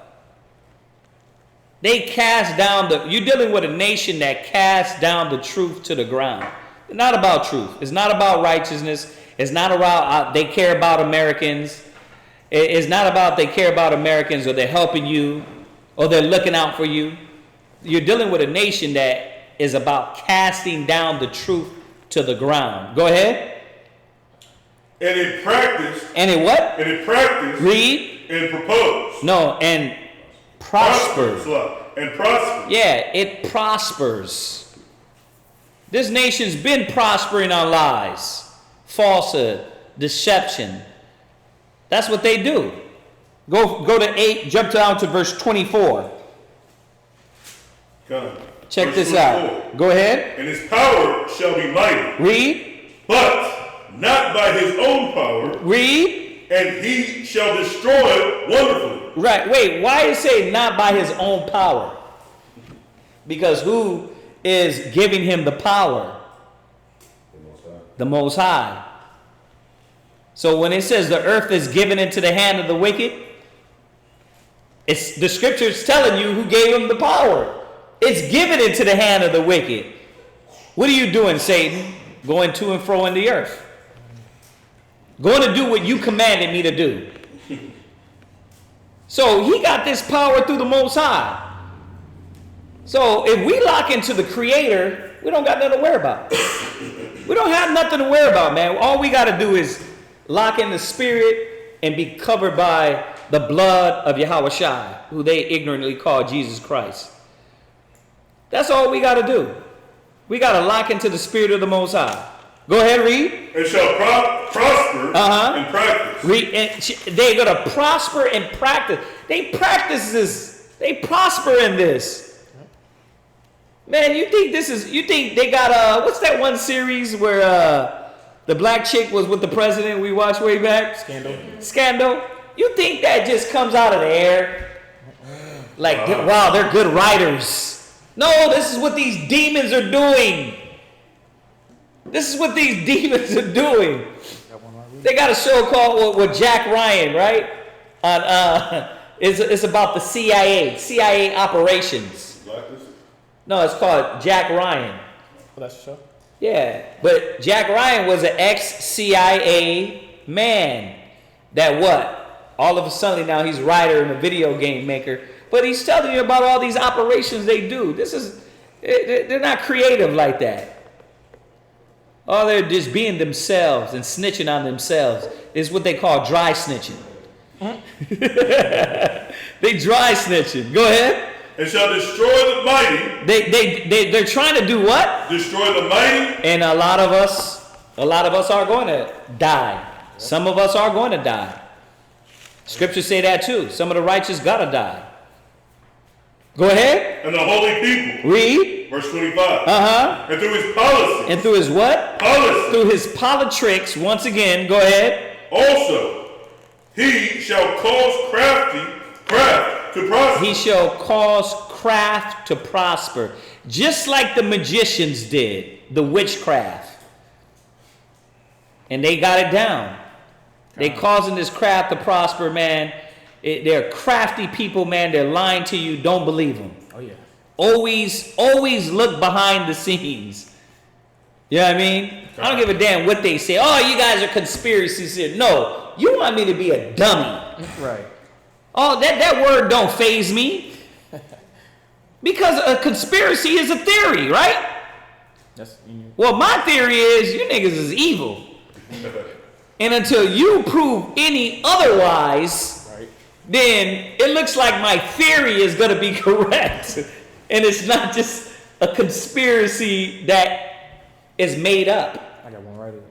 They cast down you're dealing with a nation that casts down the truth to the ground. It's not about truth. It's not about righteousness. It's not about they care about Americans. It's not about they care about Americans or they're helping you or they're looking out for you. You're dealing with a nation that is about casting down the truth to the ground. Go ahead. And it practiced. And it what? And it practiced. Read. And proposed. No, and prospered. And prospered. Yeah, it prospers. This nation's been prospering on lies, falsehood, deception. That's what they do. Go to 8, jump down to verse 24. Check verse this 24. out. Go ahead. And his power shall be mighty. Read. But not by his own power. Read. And he shall destroy wonderfully. Right. Wait, why is it say not by his own power? Because who is giving him the power? The Most High. So when it says the earth is given into the hand of the wicked, it's the scripture is telling you who gave him the power. It's given into the hand of the wicked. What are you doing, Satan? Going to and fro in the earth. Going to do what you commanded me to do. So he got this power through the Most High. So if we lock into the Creator, we don't got nothing to worry about. We don't have nothing to worry about, man. All we got to do is lock in the Spirit and be covered by the blood of Yahweh Shai, who they ignorantly call Jesus Christ. That's all we got to do. We got to lock into the Spirit of the Most High. Go ahead, read. And shall prosper in practice. Read, and they're going to prosper in practice. They practice this. They prosper in this. Man, you think they got, what's that one series where the black chick was with the president we watched way back? Scandal. You think that just comes out of the air? Like, wow, they're good writers. No, this is what these demons are doing. This is what these demons are doing. They got a show called with Jack Ryan, right? On it's about the CIA operations. No, it's called Jack Ryan. Oh, that's a show? Yeah, but Jack Ryan was an ex-CIA man that what? All of a sudden now he's a writer and a video game maker. But he's telling you about all these operations they do. They're not creative like that. Oh, they're just being themselves and snitching on themselves. It's what they call dry snitching. They dry snitching. Go ahead. And shall destroy the mighty. They're trying to do what? Destroy the mighty. And a lot of us are going to die. Some of us are going to die. Scriptures say that too. Some of the righteous gotta die. Go ahead. And the holy people. Read. Verse 25. And through his policy. And through his what? Policy. Through his politricks. Once again, go ahead. Also, he shall cause craft to prosper. He shall cause craft to prosper. Just like the magicians did. The witchcraft. And they got it down. They causing this craft to prosper, man. They're crafty people, man. They're lying to you. Don't believe them. Oh, yeah. Always look behind the scenes. You know what I mean? I don't give a damn what they say. Oh, you guys are conspiracy theorists. No, you want me to be a dummy. Right. Oh, that word don't faze me. Because a conspiracy is a theory, right? Well, my theory is you niggas is evil. And until you prove any otherwise, Right. then it looks like my theory is going to be correct. And it's not just a conspiracy that is made up. I got one right here.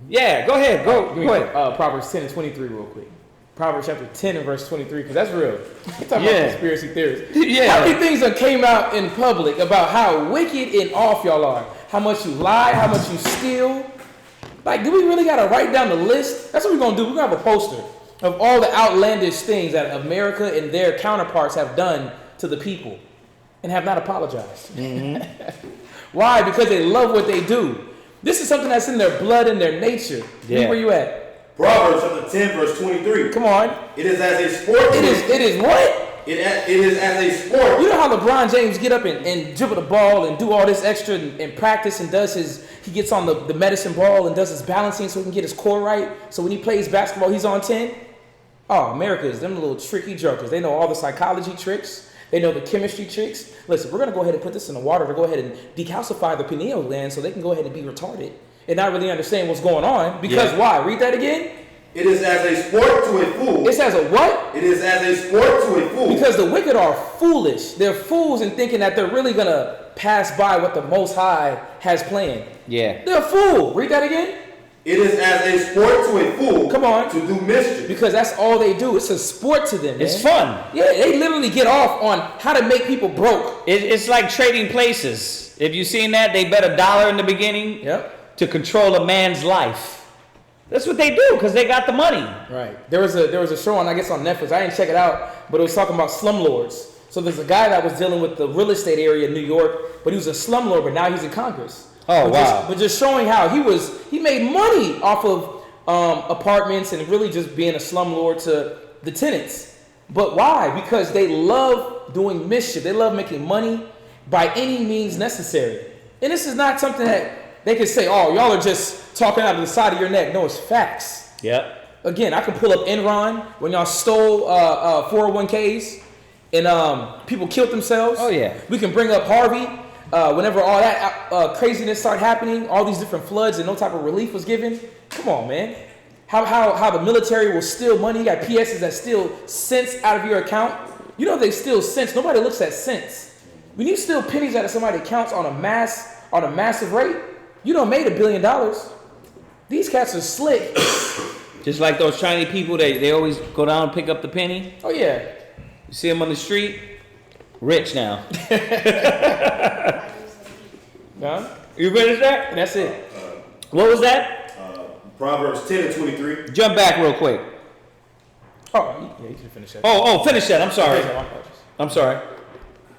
Yeah, go ahead. Go ahead. Proverbs 10 and 23 real quick. Proverbs chapter 10 and verse 23, because that's real. We're talking Yeah. about conspiracy theories. Yeah. How many things that came out in public about how wicked and off y'all are? How much you lie, how much you steal. Like, do we really got to write down the list? That's what we're going to do. We're going to have a poster of all the outlandish things that America and their counterparts have done to the people and have not apologized. Mm-hmm. Why? Because they love what they do. This is something that's in their blood and their nature. Yeah. Where you at? Proverbs chapter 10, verse 23. Come on. It is as a sport. It is what? It is as a sport. You know how LeBron James get up and dribble the ball and do all this extra and practice and he gets on the medicine ball and does his balancing so he can get his core right. So when he plays basketball, he's on 10. Oh, America is them little tricky jokers. They know all the psychology tricks. They know the chemistry tricks. Listen, we're going to go ahead and put this in the water to go ahead and decalcify the pineal gland so they can go ahead and be retarded and not really understand what's going on. Because why? Read that again. It is as a sport to a fool. It says a what? It is as a sport to a fool. Because the wicked are foolish. They're fools in thinking that they're really going to pass by what the Most High has planned. Yeah. They're a fool. Read that again. It is as a sport to a fool. Come on. To do mischief. Because that's all they do. It's a sport to them, man. It's fun. Yeah, they literally get off on how to make people broke. It's like trading places. If you've seen that, they bet $1 in the beginning to control a man's life. That's what they do because they got the money. Right. There was a show on, I guess, on Netflix. I didn't check it out, but it was talking about slumlords. So there's a guy that was dealing with the real estate area in New York, but he was a slumlord, but now he's in Congress. Oh, wow. But just showing how he made money off of apartments and really just being a slumlord to the tenants. But why? Because they love doing mischief. They love making money by any means necessary. And this is not something that they can say, oh, y'all are just talking out of the side of your neck. No, it's facts. Yep. Again, I can pull up Enron when y'all stole 401ks and people killed themselves. Oh, yeah. We can bring up Harvey. Whenever all that craziness started happening, all these different floods and no type of relief was given. Come on, man. How the military will steal money. You got PSs that steal cents out of your account. You know they steal cents. Nobody looks at cents. When you steal pennies out of somebody's accounts on a massive rate, you done made $1 billion. These cats are slick. Just like those Chinese people, they always go down and pick up the penny. Oh yeah. You see them on the street, rich now. Huh? You finished that? And that's it. What was that? Proverbs 10 and 23. Jump back real quick. Oh, yeah, you can finish that. Oh, finish that. I'm sorry. I'm sorry.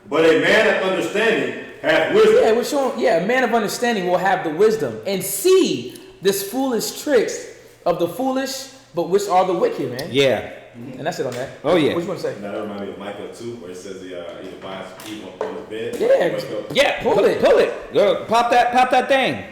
But a man of understanding hath wisdom. Yeah, we're showing. Yeah, a man of understanding will have the wisdom and see this foolish tricks of the foolish, but which are the wicked, man. Yeah. And that's it on that. Oh yeah. What you want to say? Now that reminds me of Micah 2, where it says he either buys evil on his bed. Yeah. Yeah. Pull it. Pull it. Go, pop that thing.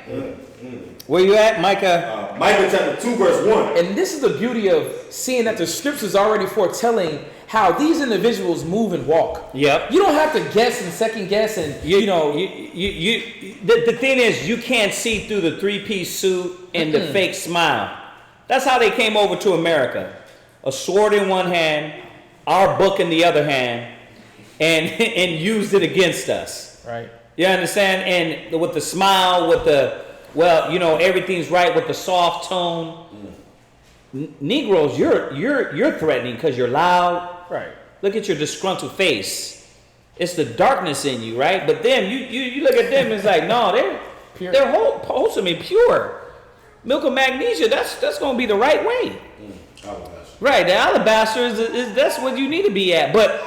Where you at, Micah? Micah chapter 2, verse 1. And this is the beauty of seeing that the scriptures already foretelling how these individuals move and walk. Yep. You don't have to guess and second guess and you know. The thing is, you can't see through the 3-piece suit and the fake smile. That's how they came over to America. A sword in one hand, our book in the other hand, and used it against us. Right. You understand? And with the smile, with the, well, you know, everything's right with the soft tone. Negroes, you're threatening because you're loud. Right. Look at your disgruntled face. It's the darkness in you, right? But then you look at them, it's like, no, they're wholesome and pure. Milk of magnesia, that's going to be the right way. Right, the alabaster is that's what you need to be at. But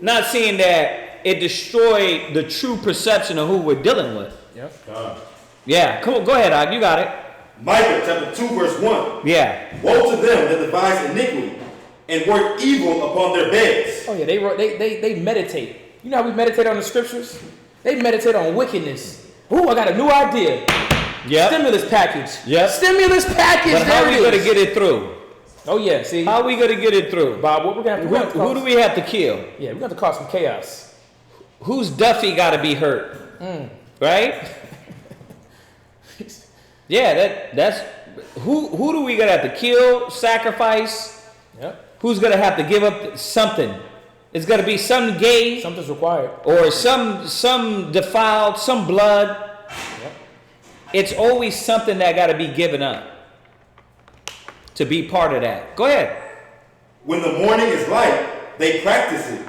not seeing that it destroyed the true perception of who we're dealing with. Yep. Yeah, come on, go ahead, Og, you got it. Micah chapter 2, verse 1. Yeah. Woe to them that devise iniquity and work evil upon their beds. Oh yeah, they meditate. You know how we meditate on the scriptures? They meditate on wickedness. Ooh, I got a new idea. Yep. Stimulus package. Yep. Stimulus package. But how are we going to get it through? Oh yeah, see. How are we going to get it through? Bob, what we're gonna have to Who do we have to kill? Yeah, we're gonna cause some chaos. Who's Duffy got to be hurt? Right? Yeah, who do we gonna have to kill, sacrifice? Yep. Who's gonna have to give up something? It's gonna be some gay, Something's required. or some defiled, some blood. Yep. It's always something that got to be given up to be part of that. Go ahead. When the morning is light, they practice it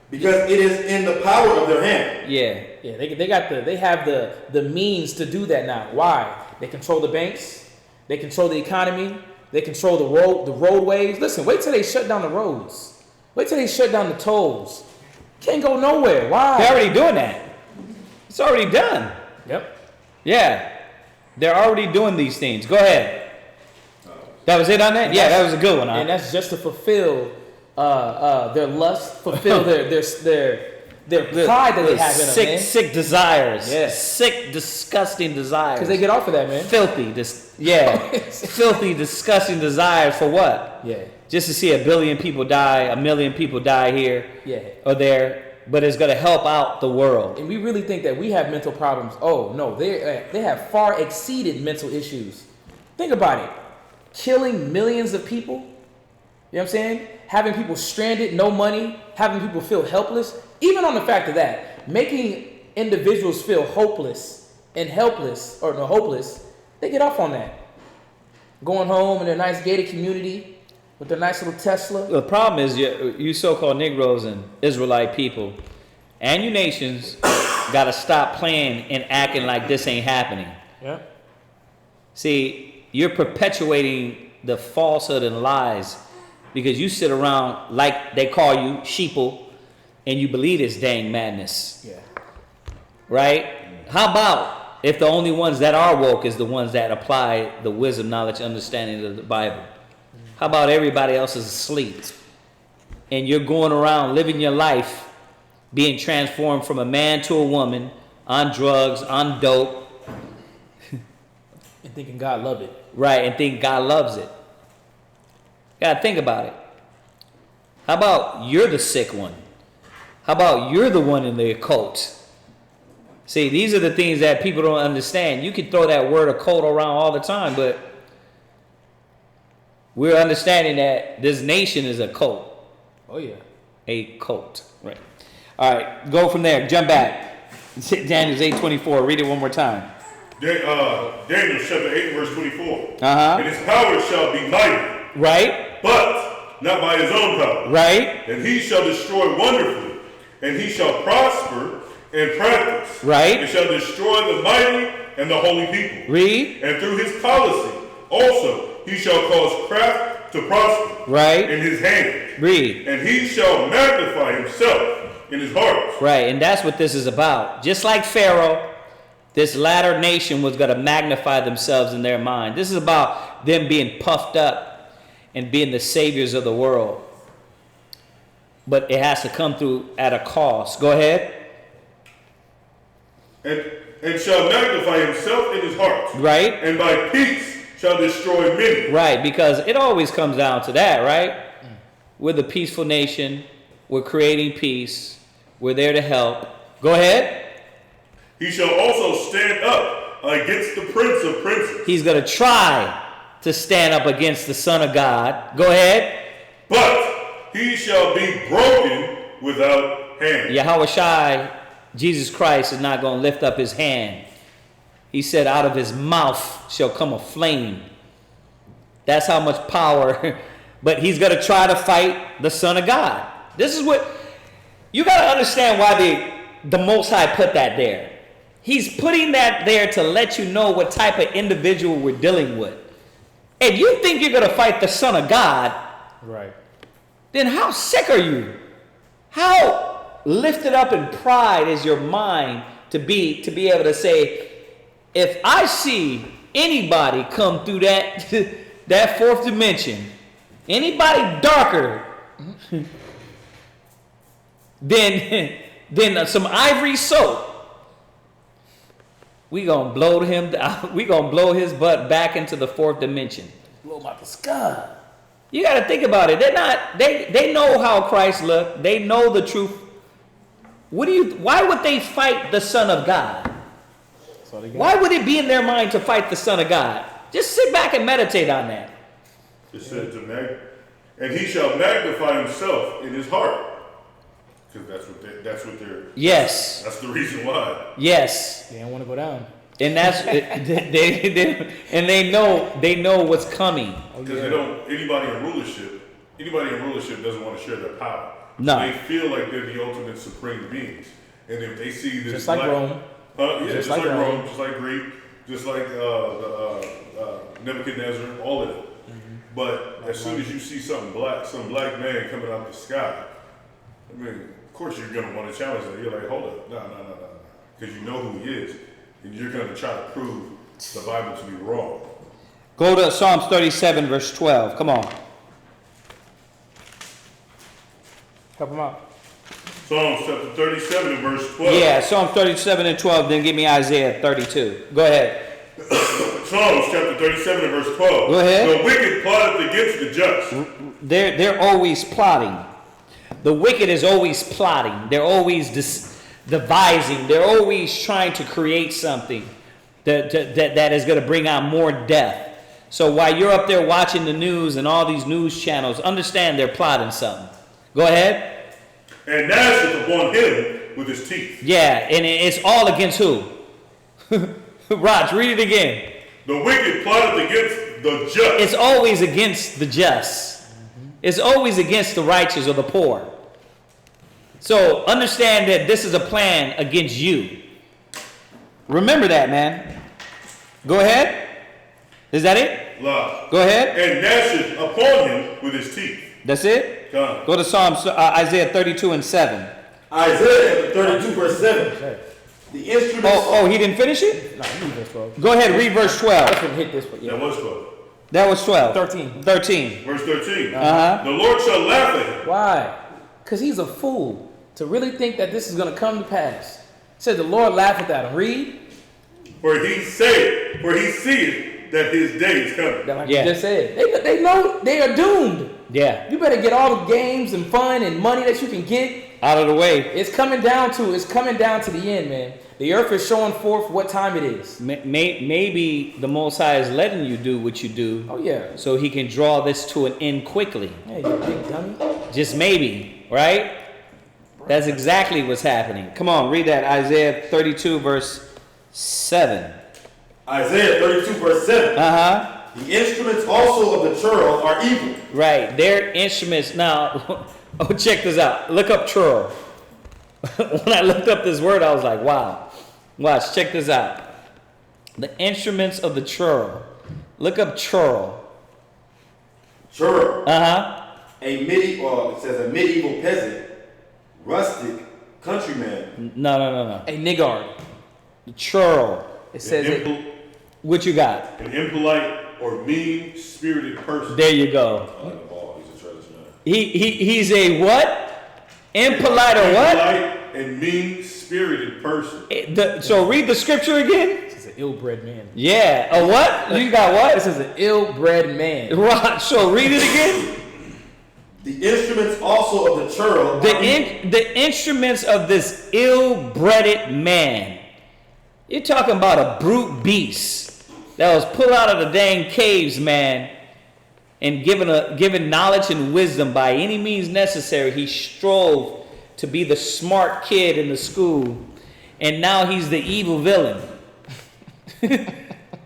because it is in the power of their hand. Yeah. Yeah, they have the means to do that now. Why? They control the banks, they control the economy, they control the roadways. Listen, wait till they shut down the roads. Wait till they shut down the tolls. Can't go nowhere. Why? They're already doing that. It's already done. Yep. Yeah. They're already doing these things. Go ahead. That was it on that? Yeah, that was a good one. Huh? And that's just to fulfill their lust, fulfill their pride that they have in them, man. Sick desires. Yeah. Sick, disgusting desires. Because they get off of that, man. Filthy. Filthy, disgusting desires for what? Yeah. Just to see 1 billion people die, 1 million people die here or there, but it's going to help out the world. And we really think that we have mental problems. Oh, no, they have far exceeded mental issues. Think about it. Killing millions of people, you know what I'm saying? Having people stranded, no money, having people feel helpless. Even on the fact of that, making individuals feel hopeless and helpless, or no, hopeless, they get off on that. Going home in their nice gated community, with their nice little Tesla. The problem is you so-called Negroes and Israelite people and you nations got to stop playing and acting like this ain't happening. Yeah. See, you're perpetuating the falsehood and lies because you sit around like they call you sheeple and you believe this dang madness. Yeah. Right? How about if the only ones that are woke is the ones that apply the wisdom, knowledge, understanding of the Bible? How about everybody else is asleep? And you're going around living your life being transformed from a man to a woman on drugs, on dope. And thinking God love it. Right, and think God loves it. Gotta think about it. How about you're the sick one? How about you're the one in the occult? See, these are the things that people don't understand. You can throw that word occult around all the time, but we're understanding that this nation is a cult. Oh, yeah. A cult. Right. All right. Go from there. Jump back. Daniel's 8:24. Read it one more time. Daniel chapter 8 verse 24. Uh-huh. And his power shall be mighty, Right. but not by his own power. Right. And he shall destroy wonderfully, and he shall prosper and practice. Right. And shall destroy the mighty and the holy people. Read. And through his policy also he shall cause craft to prosper. Right. In his hand. Read. And he shall magnify himself in his heart. Right. And that's what this is about. Just like Pharaoh, this latter nation was going to magnify themselves in their mind. This is about them being puffed up and being the saviors of the world. But it has to come through at a cost. Go ahead. And shall magnify himself in his heart. Right. And by peace shall destroy many. Right, because it always comes down to that, right? We're the peaceful nation. We're creating peace. We're there to help. Go ahead. He shall also stand up against the prince of princes. He's going to try to stand up against the Son of God. Go ahead. But he shall be broken without hand. Yahweh Shai, Jesus Christ, is not going to lift up his hand. He said, out of his mouth shall come a flame. That's how much power. But he's going to try to fight the Son of God. This is what, you got to understand why the Most High put that there. He's putting that there to let you know what type of individual we're dealing with. If you think you're going to fight the Son of God, right, then how sick are you? How lifted up in pride is your mind to be able to say, if I see anybody come through that that fourth dimension, anybody darker than some ivory soap, we gonna blow him down. We gonna blow his butt back into the fourth dimension. blow him out the sky. You got to think about it. They're not. They know how Christ looked. They know the truth. Why would they fight the Son of God? Why would it be in their mind to fight the Son of God? Just sit back and meditate on that. It said and he shall magnify himself in his heart. Because that's what they're. Yes. That's the reason why. Yes. They don't want to go down. And that's they know what's coming. Because anybody in rulership doesn't want to share their power. No. They feel like they're the ultimate supreme beings. And if they see this Just like Rome. Just like Rome, just like Greek, just like Nebuchadnezzar, all of it. Mm-hmm. But as soon as you see some black man coming out the sky, I mean, of course you're gonna want to challenge that. You're like, hold up, no, because you know who he is, and you're gonna try to prove the Bible to be wrong. Go to Psalms 37, verse 12. Come on. Help them out. Psalms chapter 37 and verse 12. Yeah, Psalms 37 and 12. Then give me Isaiah 32. Go ahead. Psalms chapter 37 and verse 12. Go ahead. The wicked plotteth against the just. They're always plotting. The wicked is always plotting. They're always devising. They're always trying to create something that is going to bring out more death. So while you're up there watching the news and all these news channels, understand they're plotting something. Go ahead. And gnasheth upon him with his teeth. Yeah, and it's all against who? Raj, read it again. The wicked plotteth against the just. It's always against the just. It's always against the righteous or the poor. So understand that this is a plan against you. Remember that, man. Go ahead. Is that it? Love. Go ahead. And gnasheth upon him with his teeth. That's it? Come. Go to Psalms, Isaiah 32 and 7. Isaiah 32 verse 7. The instruments. Oh, he didn't finish it? No, read verse 12. Go ahead, read verse 12. Let's hit this one. Yeah. That was 12. That was 12. 13. 13. Verse 13. Uh-huh. The Lord shall laugh at him. Why? Because he's a fool to really think that this is going to come to pass. It said the Lord laugheth at him. Read. For he seeth that his day is coming. Like Yeah. you just said. They know they are doomed. Yeah. You better get all the games and fun and money that you can get. Out of the way. It's coming down to the end, man. The earth is showing forth what time it is. Maybe the Most High is letting you do what you do. Oh, yeah. So he can draw this to an end quickly. Hey, you big dummy. Just maybe, right? That's exactly what's happening. Come on, read that. Isaiah 32 verse 7. Isaiah 32 verse 7. Uh-huh. The instruments also of the churl are evil. Right. Their instruments. Now, oh, check this out. Look up churl. When I looked up this word, I was like, wow. Watch, check this out. The instruments of the churl. Look up churl. Churl. Uh-huh. It says a medieval peasant, rustic, countryman. No. A niggard. The churl. It says it. What you got? An impolite or mean-spirited person. There you go. I like the ball. He's a treasure man. He's a what? Impolite or what? Impolite and mean-spirited person. So read the scripture again. This is an ill-bred man. Yeah. A what? You got This what? is an ill-bred man. Right. So read it again. The instruments also of the churl. The instruments of this ill-bred man. You're talking about a brute beast that was pulled out of the dang caves, man, and given knowledge and wisdom by any means necessary. He strove to be the smart kid in the school, and now he's the evil villain.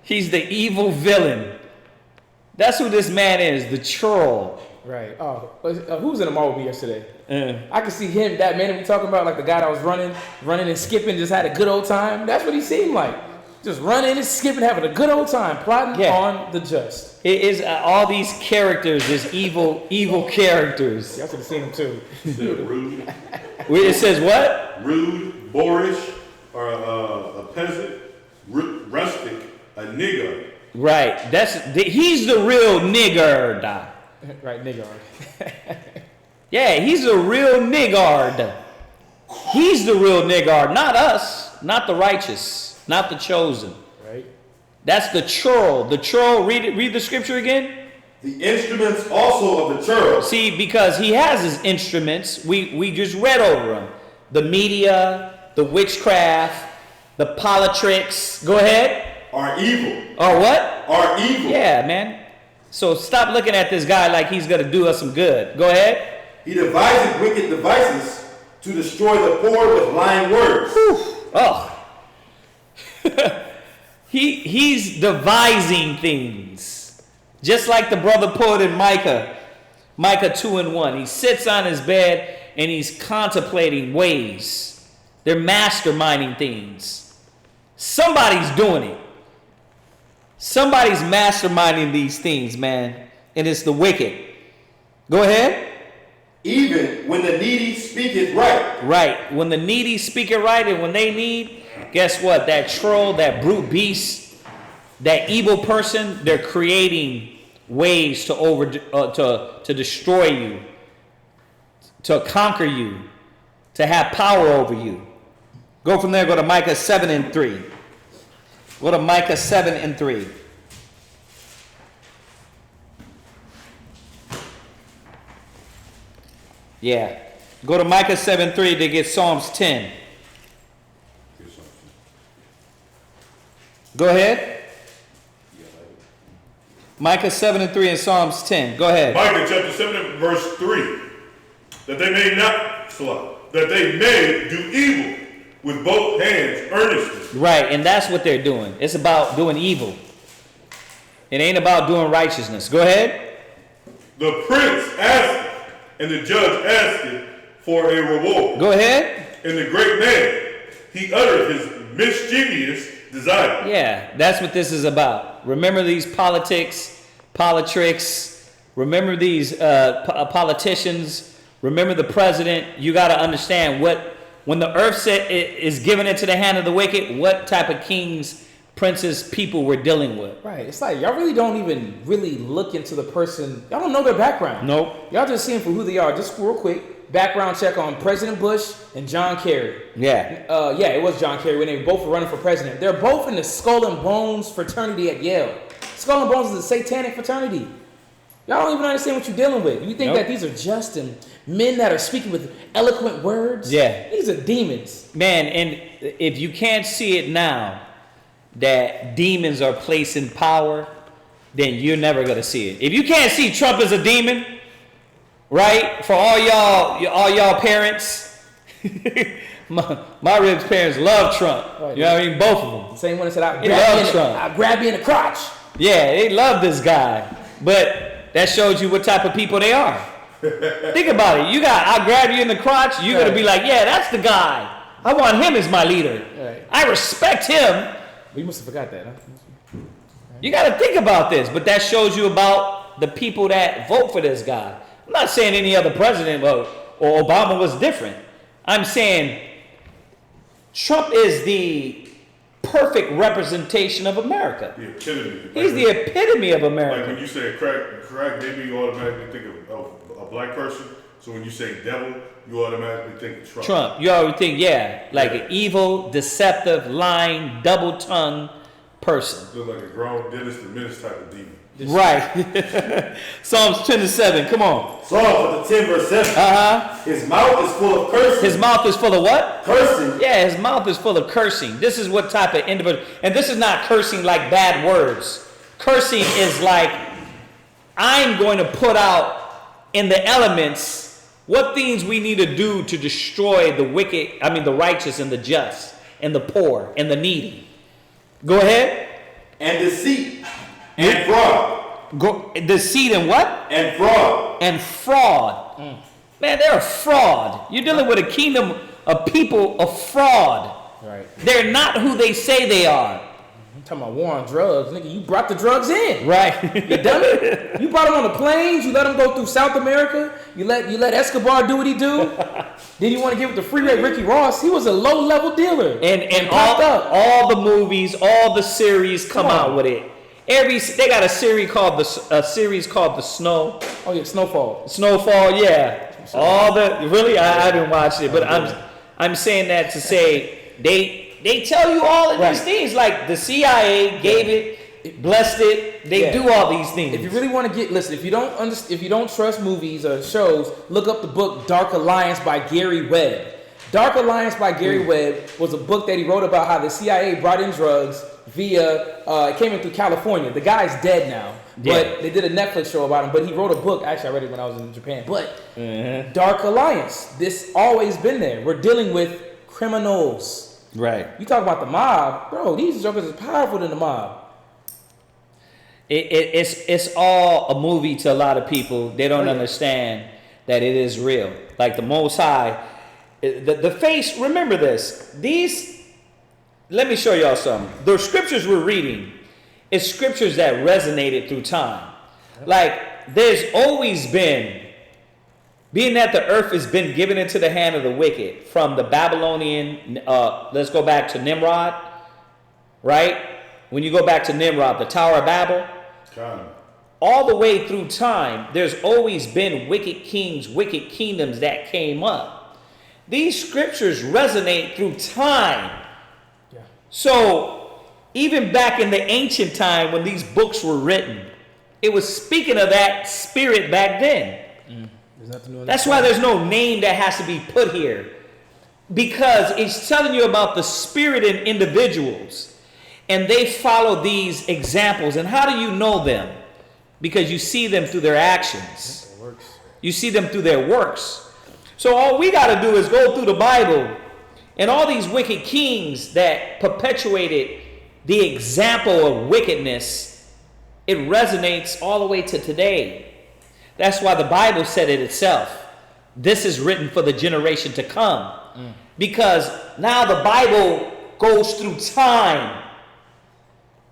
He's the evil villain. That's who this man is, the churl. Right. Oh, who was in the mall with me yesterday? I could see him, that man that we talking about, like the guy that was running and skipping, just had a good old time. That's what he seemed like. Just running and skipping, having a good old time, plotting on the just. It is all these characters, is evil characters. Y'all should have seen him too. It said rude. It says what? Rude, boorish, or a peasant, rustic, a nigger. Right. He's the real niggard. Right, niggard. Yeah, he's a real niggard. He's the real niggard, not us, not the righteous, not the chosen. Right. That's the churl. The churl, read the scripture again. The instruments also of the churl. See, because he has his instruments, we just read over them. The media, the witchcraft, the politricks. Go ahead. Are evil. Or what? are evil. Yeah, man. So stop looking at this guy like he's going to do us some good. Go ahead. He devises wicked devices to destroy the poor with lying words. Oh. He's devising things. Just like the brother put in Micah 2:1. He sits on his bed and he's contemplating ways. They're masterminding things. Somebody's doing it. Somebody's masterminding these things, man. And it's the wicked. Go ahead. Even when the needy speaketh right. Right. When the needy speak it right and when they need, guess what? That troll, that brute beast, that evil person, they're creating ways to destroy you, to conquer you, to have power over you. Go from there, go to Micah 7:3. Go to Micah 7:3. Yeah. Go to Micah 7:3 to get Psalms 10. Go ahead. Micah 7:3 and Psalms 10. Go ahead. Micah chapter 7 verse 3. That they may do evil with both hands earnestly. Right, and that's what they're doing. It's about doing evil. It ain't about doing righteousness. Go ahead. The prince asked, and the judge asked for a reward. Go ahead. And the great man, he uttered his mischievous desire. Yeah, that's what this is about. Remember these politics, politricks. Remember these politicians. Remember the president. You got to understand when the earth is given into the hand of the wicked, what type of kings, princes, people we're dealing with. Right. It's like y'all really don't even really look into the person. Y'all don't know their background. Nope. Y'all just see them for who they are. Just real quick, background check on President Bush and John Kerry. Yeah. Yeah, it was John Kerry when they both were running for president. They're both in the Skull and Bones fraternity at Yale. Skull and Bones is a satanic fraternity. Y'all don't even understand what you're dealing with. You think that these are just men that are speaking with eloquent words? Yeah. These are demons. Man, and if you can't see it now, that demons are placed in power, then you're never going to see it. If you can't see Trump as a demon, right? For all y'all parents, my Rib's parents love Trump. Right. You know what I mean? Both of them. The same one that said, I'll grab you in the crotch. Yeah, they love this guy. But that shows you what type of people they are. Think about it. I'll grab you in the crotch. You're going to be like, yeah, that's the guy. I want him as my leader. Right. I respect him. You must have forgot that, huh? You got to think about this. But that shows you about the people that vote for this guy. I'm not saying any other president or Obama was different. I'm saying Trump is the perfect representation of America. The epitome. He's the epitome of America. Like when you say crack, maybe you automatically think of a black person. So when you say devil, you automatically think of Trump. You already think, like an evil, deceptive, lying, double-tongued person. Look like a grown Dennis the Menace type of demon. Right. Psalms 10:7. Come on. Psalms 10 verse 7. His mouth is full of cursing. His mouth is full of what? Cursing. Yeah, his mouth is full of cursing. This is what type of individual. And this is not cursing like bad words. Cursing is like, I'm going to put out in the elements what things we need to do to destroy the wicked, the righteous and the just and the poor and the needy. Go ahead. And deceit. And fraud. Deceit and what? And fraud. And fraud. Man, they're a fraud. You're dealing with a kingdom of people of fraud. Right. They're not who they say they are. I'm talking about war on drugs. Nigga, you brought the drugs in. Right. You dummy. You brought them on the planes. You let them go through South America. You let Escobar do what he do. Then you want to give it to freeway Ricky Ross. He was a low-level dealer. And all the movies, all the series come out with it. They got a series called The Snow. Oh yeah, Snowfall. Snowfall, yeah. I haven't watched it, but I'm saying that to say they tell you all of these things. Like the CIA gave it, blessed it. They do all these things. If you really want to listen, if you don't trust movies or shows, look up the book Dark Alliance by Gary Webb. Dark Alliance by Gary Webb was a book that he wrote about how the CIA brought in drugs via, it came in through California. The guy's dead now, but they did a Netflix show about him, but he wrote a book. Actually, I read it when I was in Japan. But Dark Alliance, this always been there. We're dealing with criminals. Right. You talk about the mob, bro, these jokers is powerful than the mob. It's all a movie to a lot of people. They don't understand that it is real. Like the Most High, the face, remember this. Let me show y'all something. The scriptures we're reading is scriptures that resonated through time. Like there's always been, being that the earth has been given into the hand of the wicked from the Babylonian, let's go back to Nimrod, right? When you go back to Nimrod, the Tower of Babel, all the way through time, there's always been wicked kings, wicked kingdoms that came up. These scriptures resonate through time. Yeah. So even back in the ancient time when these books were written, it was speaking of that spirit back then. That's why there's no name that has to be put here, because it's telling you about the spirit in individuals, and they follow these examples. And how do you know them? Because you see them through their actions. You see them through their works. So all we got to do is go through the Bible, and all these wicked kings that perpetuated the example of wickedness, it resonates all the way to today. That's why the Bible said it itself. This is written for the generation to come. Because now the Bible goes through time.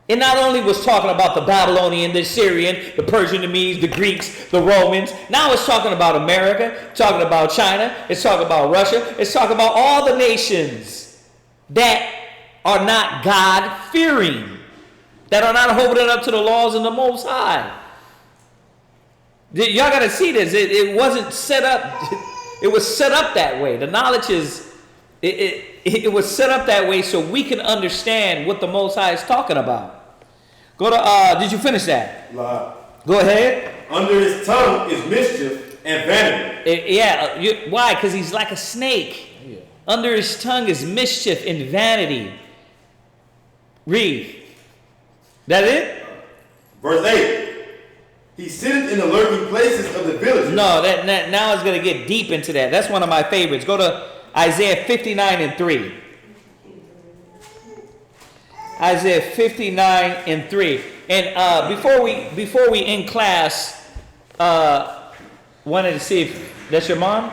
It not only was talking about the Babylonian, the Assyrian, the Persian, the Medes, the Greeks, the Romans. Now it's talking about America, talking about China, it's talking about Russia, it's talking about all the nations that are not God-fearing, that are not holding up to the laws of the Most High. Y'all got to see this. It wasn't set up. It was set up that way. The knowledge is, it was set up that way so we can understand what the Most High is talking about. Go to, did you finish that? Go ahead. Under his tongue is mischief and vanity. Why? Because he's like a snake. Yeah. Under his tongue is mischief and vanity. Read. That it? Verse 8. He sitteth in the lurking places of the villages. No, now it's going to get deep into that. That's one of my favorites. Go to Isaiah 59 and 3. Isaiah 59 and 3. And before we end class, wanted to see if that's your mom.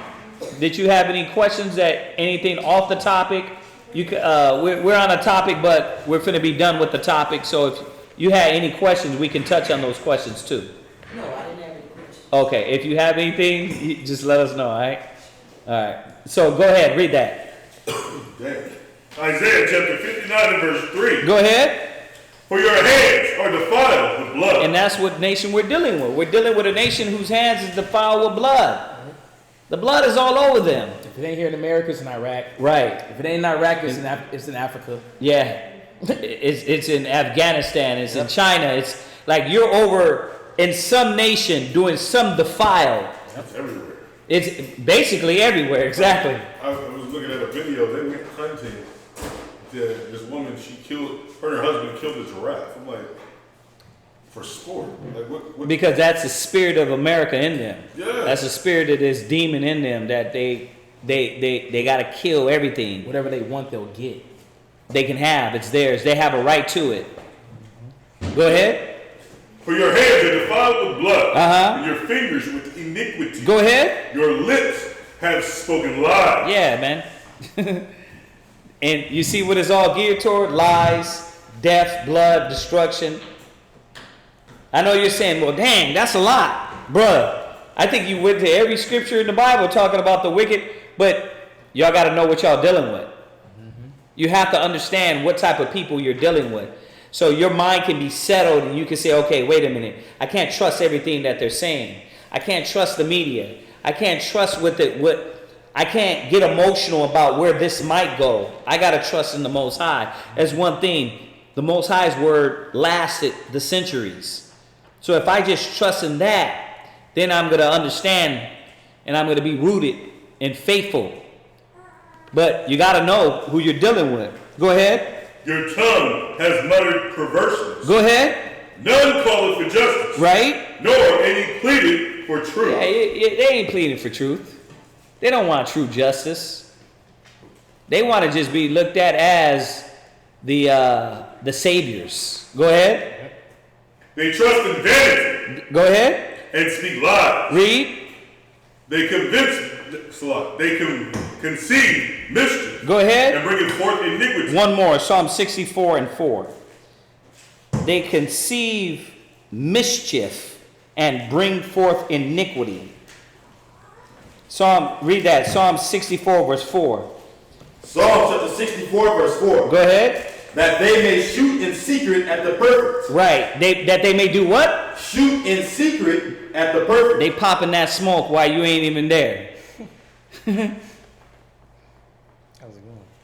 Did you have any questions? Anything off the topic? You we're on a topic, but we're going to be done with the topic. So if you had any questions, we can touch on those questions too. No, I didn't have any questions. Okay, if you have anything, just let us know, all right? All right. So go ahead, read that. Isaiah chapter 59 and verse 3. Go ahead. For your hands are defiled with blood. And that's what nation we're dealing with. We're dealing with a nation whose hands is defiled with blood. The blood is all over them. If it ain't here in America, it's in Iraq. Right. If it ain't in Iraq, it's in Africa. Yeah. It's in Afghanistan. It's in China. It's like you're over in some nation doing some defile. That's everywhere. It's basically everywhere, exactly. I was looking at a video. They went hunting. This woman, her and her husband killed a giraffe. I'm like, for sport? Like what? Because that's the spirit of America in them. Yeah. That's the spirit of this demon in them that they got to kill everything. Whatever they want, they'll get. They can have. It's theirs. They have a right to it. Go ahead. For your hands are defiled with blood, and your fingers with iniquity. Go ahead. Your lips have spoken lies. Yeah, man. And you see what it's all geared toward? Lies, death, blood, destruction. I know you're saying, well, dang, that's a lot. Bruh, I think you went to every scripture in the Bible talking about the wicked, but y'all got to know what y'all dealing with. You have to understand what type of people you're dealing with. So your mind can be settled and you can say, okay, wait a minute. I can't trust everything that they're saying. I can't trust the media. I can't trust I can't get emotional about where this might go. I got to trust in the Most High. That's one thing. The Most High's word lasted the centuries. So if I just trust in that, then I'm going to understand and I'm going to be rooted and faithful. But you got to know who you're dealing with. Go ahead. Your tongue has muttered perverseness. Go ahead. None calleth for justice. Right? Nor any pleaded for truth. Yeah, they ain't pleading for truth. They don't want true justice. They want to just be looked at as the saviors. Go ahead. They trust in vanity. Go ahead. And speak lies. Read. They can conceive mischief. Go ahead. And bring forth iniquity. One more, Psalm 64 and 4. They conceive mischief and bring forth iniquity. Read that, Psalm 64 verse 4. Psalm chapter 64 verse 4. Go ahead. That they may shoot in secret at the perfect. Right. That they may do what? Shoot in secret at the perfect. They popping that smoke while you ain't even there.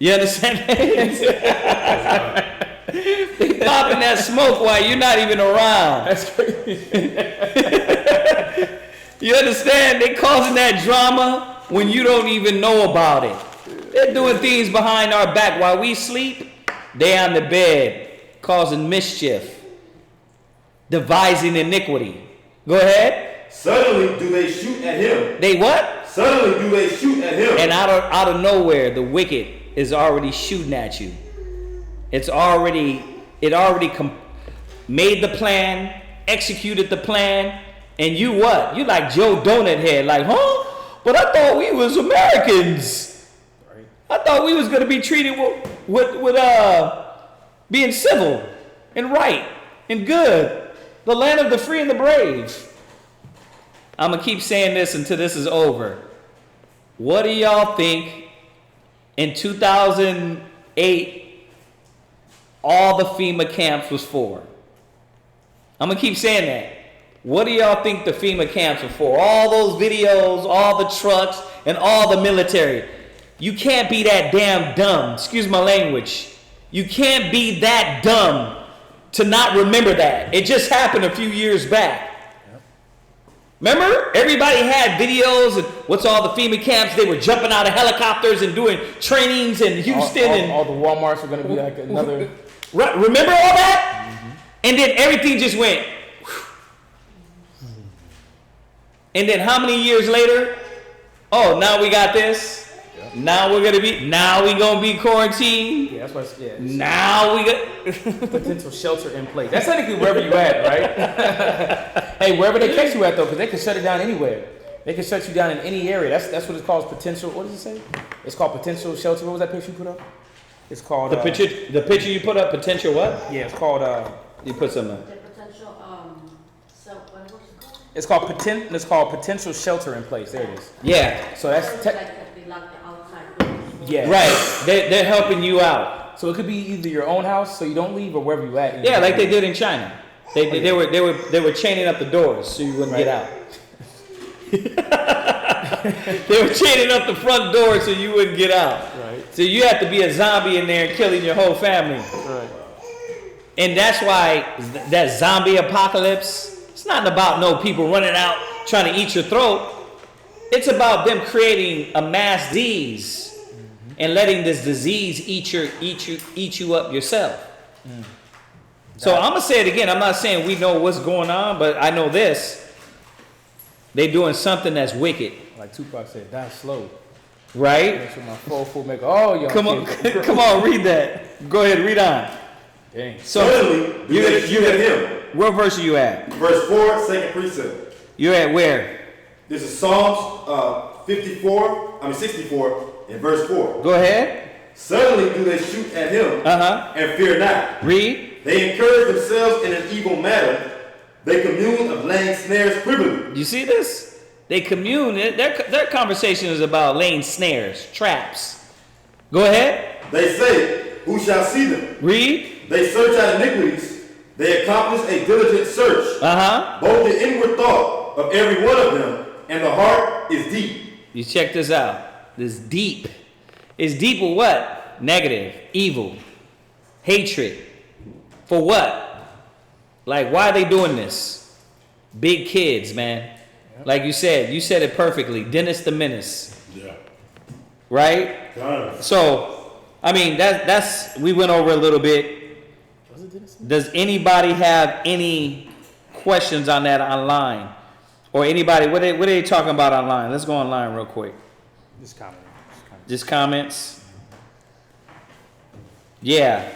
You understand? They popping that smoke while you're not even around. That's crazy. You understand? They causing that drama when you don't even know about it. They're doing things behind our back while we sleep. They on the bed causing mischief, devising iniquity. Go ahead. Suddenly do they shoot at him. They what? Suddenly do they shoot at him. And out of nowhere, the wicked is already shooting at you. It already made the plan, executed the plan, and you what? You like Joe Donut Head, like, huh? But I thought we was Americans. Right. I thought we was gonna be treated with being civil and right and good. The land of the free and the brave. I'm gonna keep saying this until this is over. What do y'all think in 2008 all the FEMA camps was for? I'm gonna keep saying that. What do y'all think the FEMA camps were for? All those videos, all the trucks, and all the military. You can't be that damn dumb. Excuse my language. You can't be that dumb to not remember that. It just happened a few years back. Remember? Everybody had videos and what's all the FEMA camps. They were jumping out of helicopters and doing trainings in Houston. All the Walmarts were going to be like another... Right, remember all that? Mm-hmm. And then everything just went... And then how many years later? Oh, now we got this. Yeah. Now we're gonna be quarantined. Yeah, that's what. Yeah. Now we got potential shelter in place. That's technically wherever you at, right? Hey, wherever they catch you at though, because they can shut it down anywhere. They can shut you down in any area. That's what it's called. Potential. What does it say? It's called potential shelter. What was that picture you put up? It's called the picture. The picture you put up. Potential what? Yeah, it's called. You put something. The potential It's called potential shelter in place. There it is. Yeah. So that's yeah. Right. They're helping you out. So it could be either your own house, so you don't leave, or wherever you at. Yeah, like they did in China. They were chaining up the doors so you wouldn't get out. They were chaining up the front door so you wouldn't get out. Right. So you have to be a zombie in there and killing your whole family. Right. And that's why that zombie apocalypse. It's not about no people running out trying to eat your throat. It's about them creating a mass disease and letting this disease eat you up yourself. Mm. So I'm gonna say it again. I'm not saying we know what's going on, but I know this. They're doing something that's wicked. Like Tupac said, die slow. Right? Make sure my full make. Oh, yo. Come on, read that. Go ahead, read on. Dang. So you at him. What verse are you at? Verse 4, second precept. You're at where? This is Psalms 64 in verse 4. Go ahead. Suddenly do they shoot at him and fear not. Read. They encourage themselves in an evil matter. They commune of laying snares privily. You see this? They commune. Their conversation is about laying snares, traps. Go ahead. They say, who shall see them? Read. They search out iniquities. They accomplish a diligent search. Both the inward thought of every one of them and the heart is deep. You check this out. This deep. Is deep with what? Negative, evil, hatred. For what? Like, why are they doing this? Big kids, man. Yep. Like you said it perfectly. Dennis the Menace. Yeah. right? So, I mean, that's we went over a little bit. Does anybody have any questions on that online? Or anybody, what are they talking about online? Let's go online real quick. Just comments. Yeah.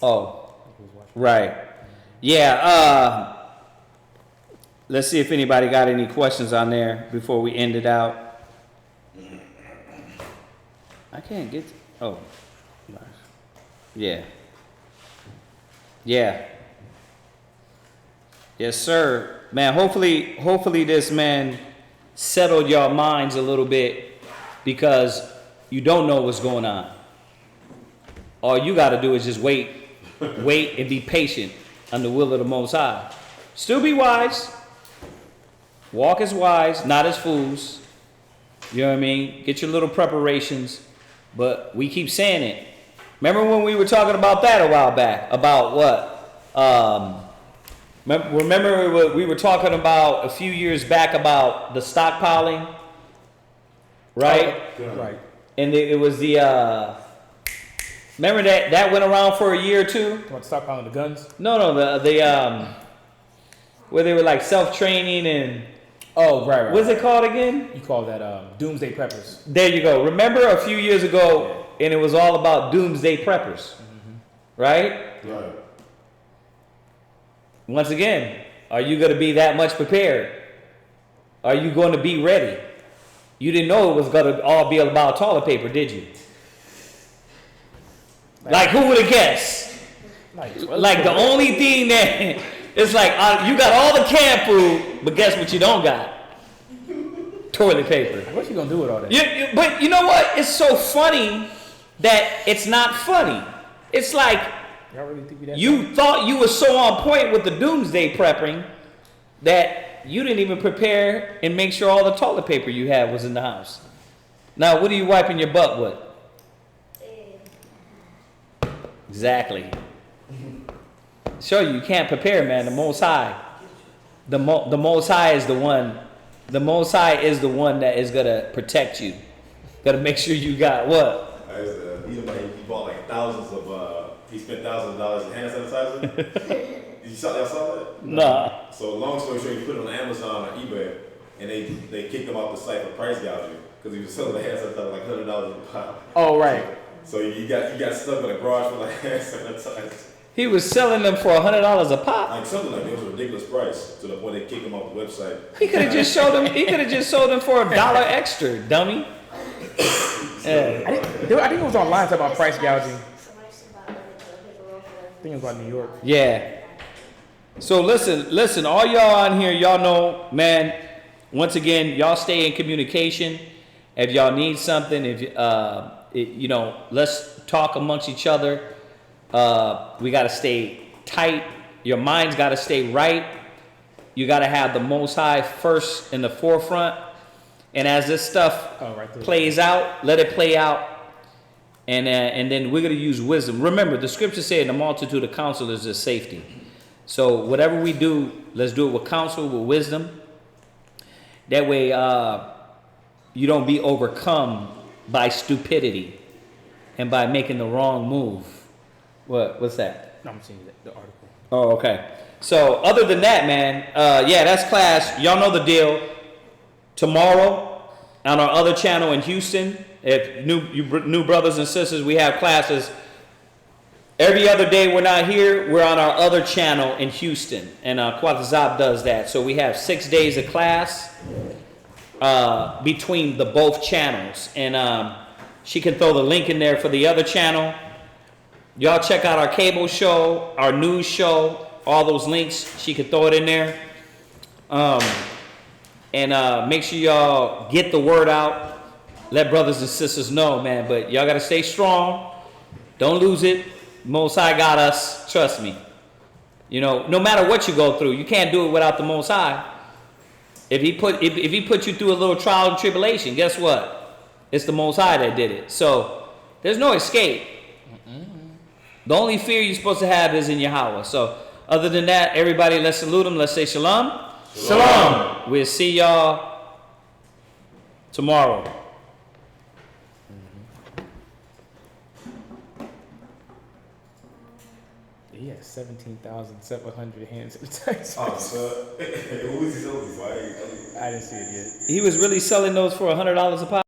Oh, right. Yeah. Let's see if anybody got any questions on there before we end it out. I can't get. Oh. Yeah. Yeah. Yes, sir. Man, hopefully this man settled your minds a little bit because you don't know what's going on. All you got to do is just wait and be patient on the will of the Most High. Still be wise. Walk as wise, not as fools. You know what I mean? Get your little preparations. But we keep saying it. Remember when we were talking about that a while back? About what? Remember we were talking about a few years back about the stockpiling? Right? Right. And it was the... remember that went around for a year or two? You want to stop calling the guns? No, the where they were like self-training and... Oh, right. What's it called again? You call that doomsday preppers. There you go. Remember a few years ago, and it was all about doomsday preppers, right? Right. Once again, are you going to be that much prepared? Are you going to be ready? You didn't know it was going to all be about toilet paper, did you? Like who would have guessed? Like the only thing that it's like you got all the canned food, but guess what you don't got? Toilet paper. What you gonna do with all that? But you know what? It's so funny that it's not funny. It's like Y'all really think that you thought you were so on point with the doomsday prepping that you didn't even prepare and make sure all the toilet paper you had was in the house. Now, what are you wiping your butt with? Exactly. Show you can't prepare, man. The Most High. The Most High is the one. The Most High is the one that is gonna protect you. Gotta make sure you got what? He bought like thousands of. He spent thousands of dollars in hand sanitizer. Y'all saw that? Nah. So long story short, he put it on Amazon or eBay, and they kicked him off the site for price gouging because he was selling the hand sanitizer like $100 a pop. Oh, right. So you got stuck in a garage for like hand sanitizer. He was selling them for $100 a pop. Like something like that. It was a ridiculous price to the point they kicked him off the website. He could have just showed them. He could have just sold them for $1 extra, dummy. Yeah. I think it was online talking about price gouging. I think it was about New York. Yeah. So listen, all y'all on here, y'all know, man. Once again, y'all stay in communication. If y'all need something, let's talk amongst each other. We got to stay tight. Your mind's got to stay right. You got to have the Most High first in the forefront. And as this stuff plays out, let it play out. And then we're going to use wisdom. Remember, the scripture said the multitude of counselors is safety. So whatever we do, let's do it with counsel, with wisdom. That way you don't be overcome by stupidity and by making the wrong move. What's that? No, I'm seeing the article. Oh, okay. So other than that, man, that's class. Y'all know the deal. Tomorrow on our other channel in Houston, if new brothers and sisters, we have classes. Every other day we're not here, we're on our other channel in Houston, and Quatzab does that. So we have 6 days of class between the both channels, and she can throw the link in there for the other channel. Y'all check out our cable show, our news show, all those links. She can throw it in there. And make sure y'all get the word out. Let brothers and sisters know, man. But y'all got to stay strong. Don't lose it. Most High got us. Trust me. No matter what you go through, you can't do it without the Most High. If he put you through a little trial and tribulation, guess what? It's the Most High that did it. So there's no escape. The only fear you're supposed to have is in Yahweh. So, other than that, everybody, let's salute him. Let's say shalom. Shalom. We'll see y'all tomorrow. He has 17,700 hands in the text. Oh, so who is he selling? I didn't see it yet. He was really selling those for $100 a pop.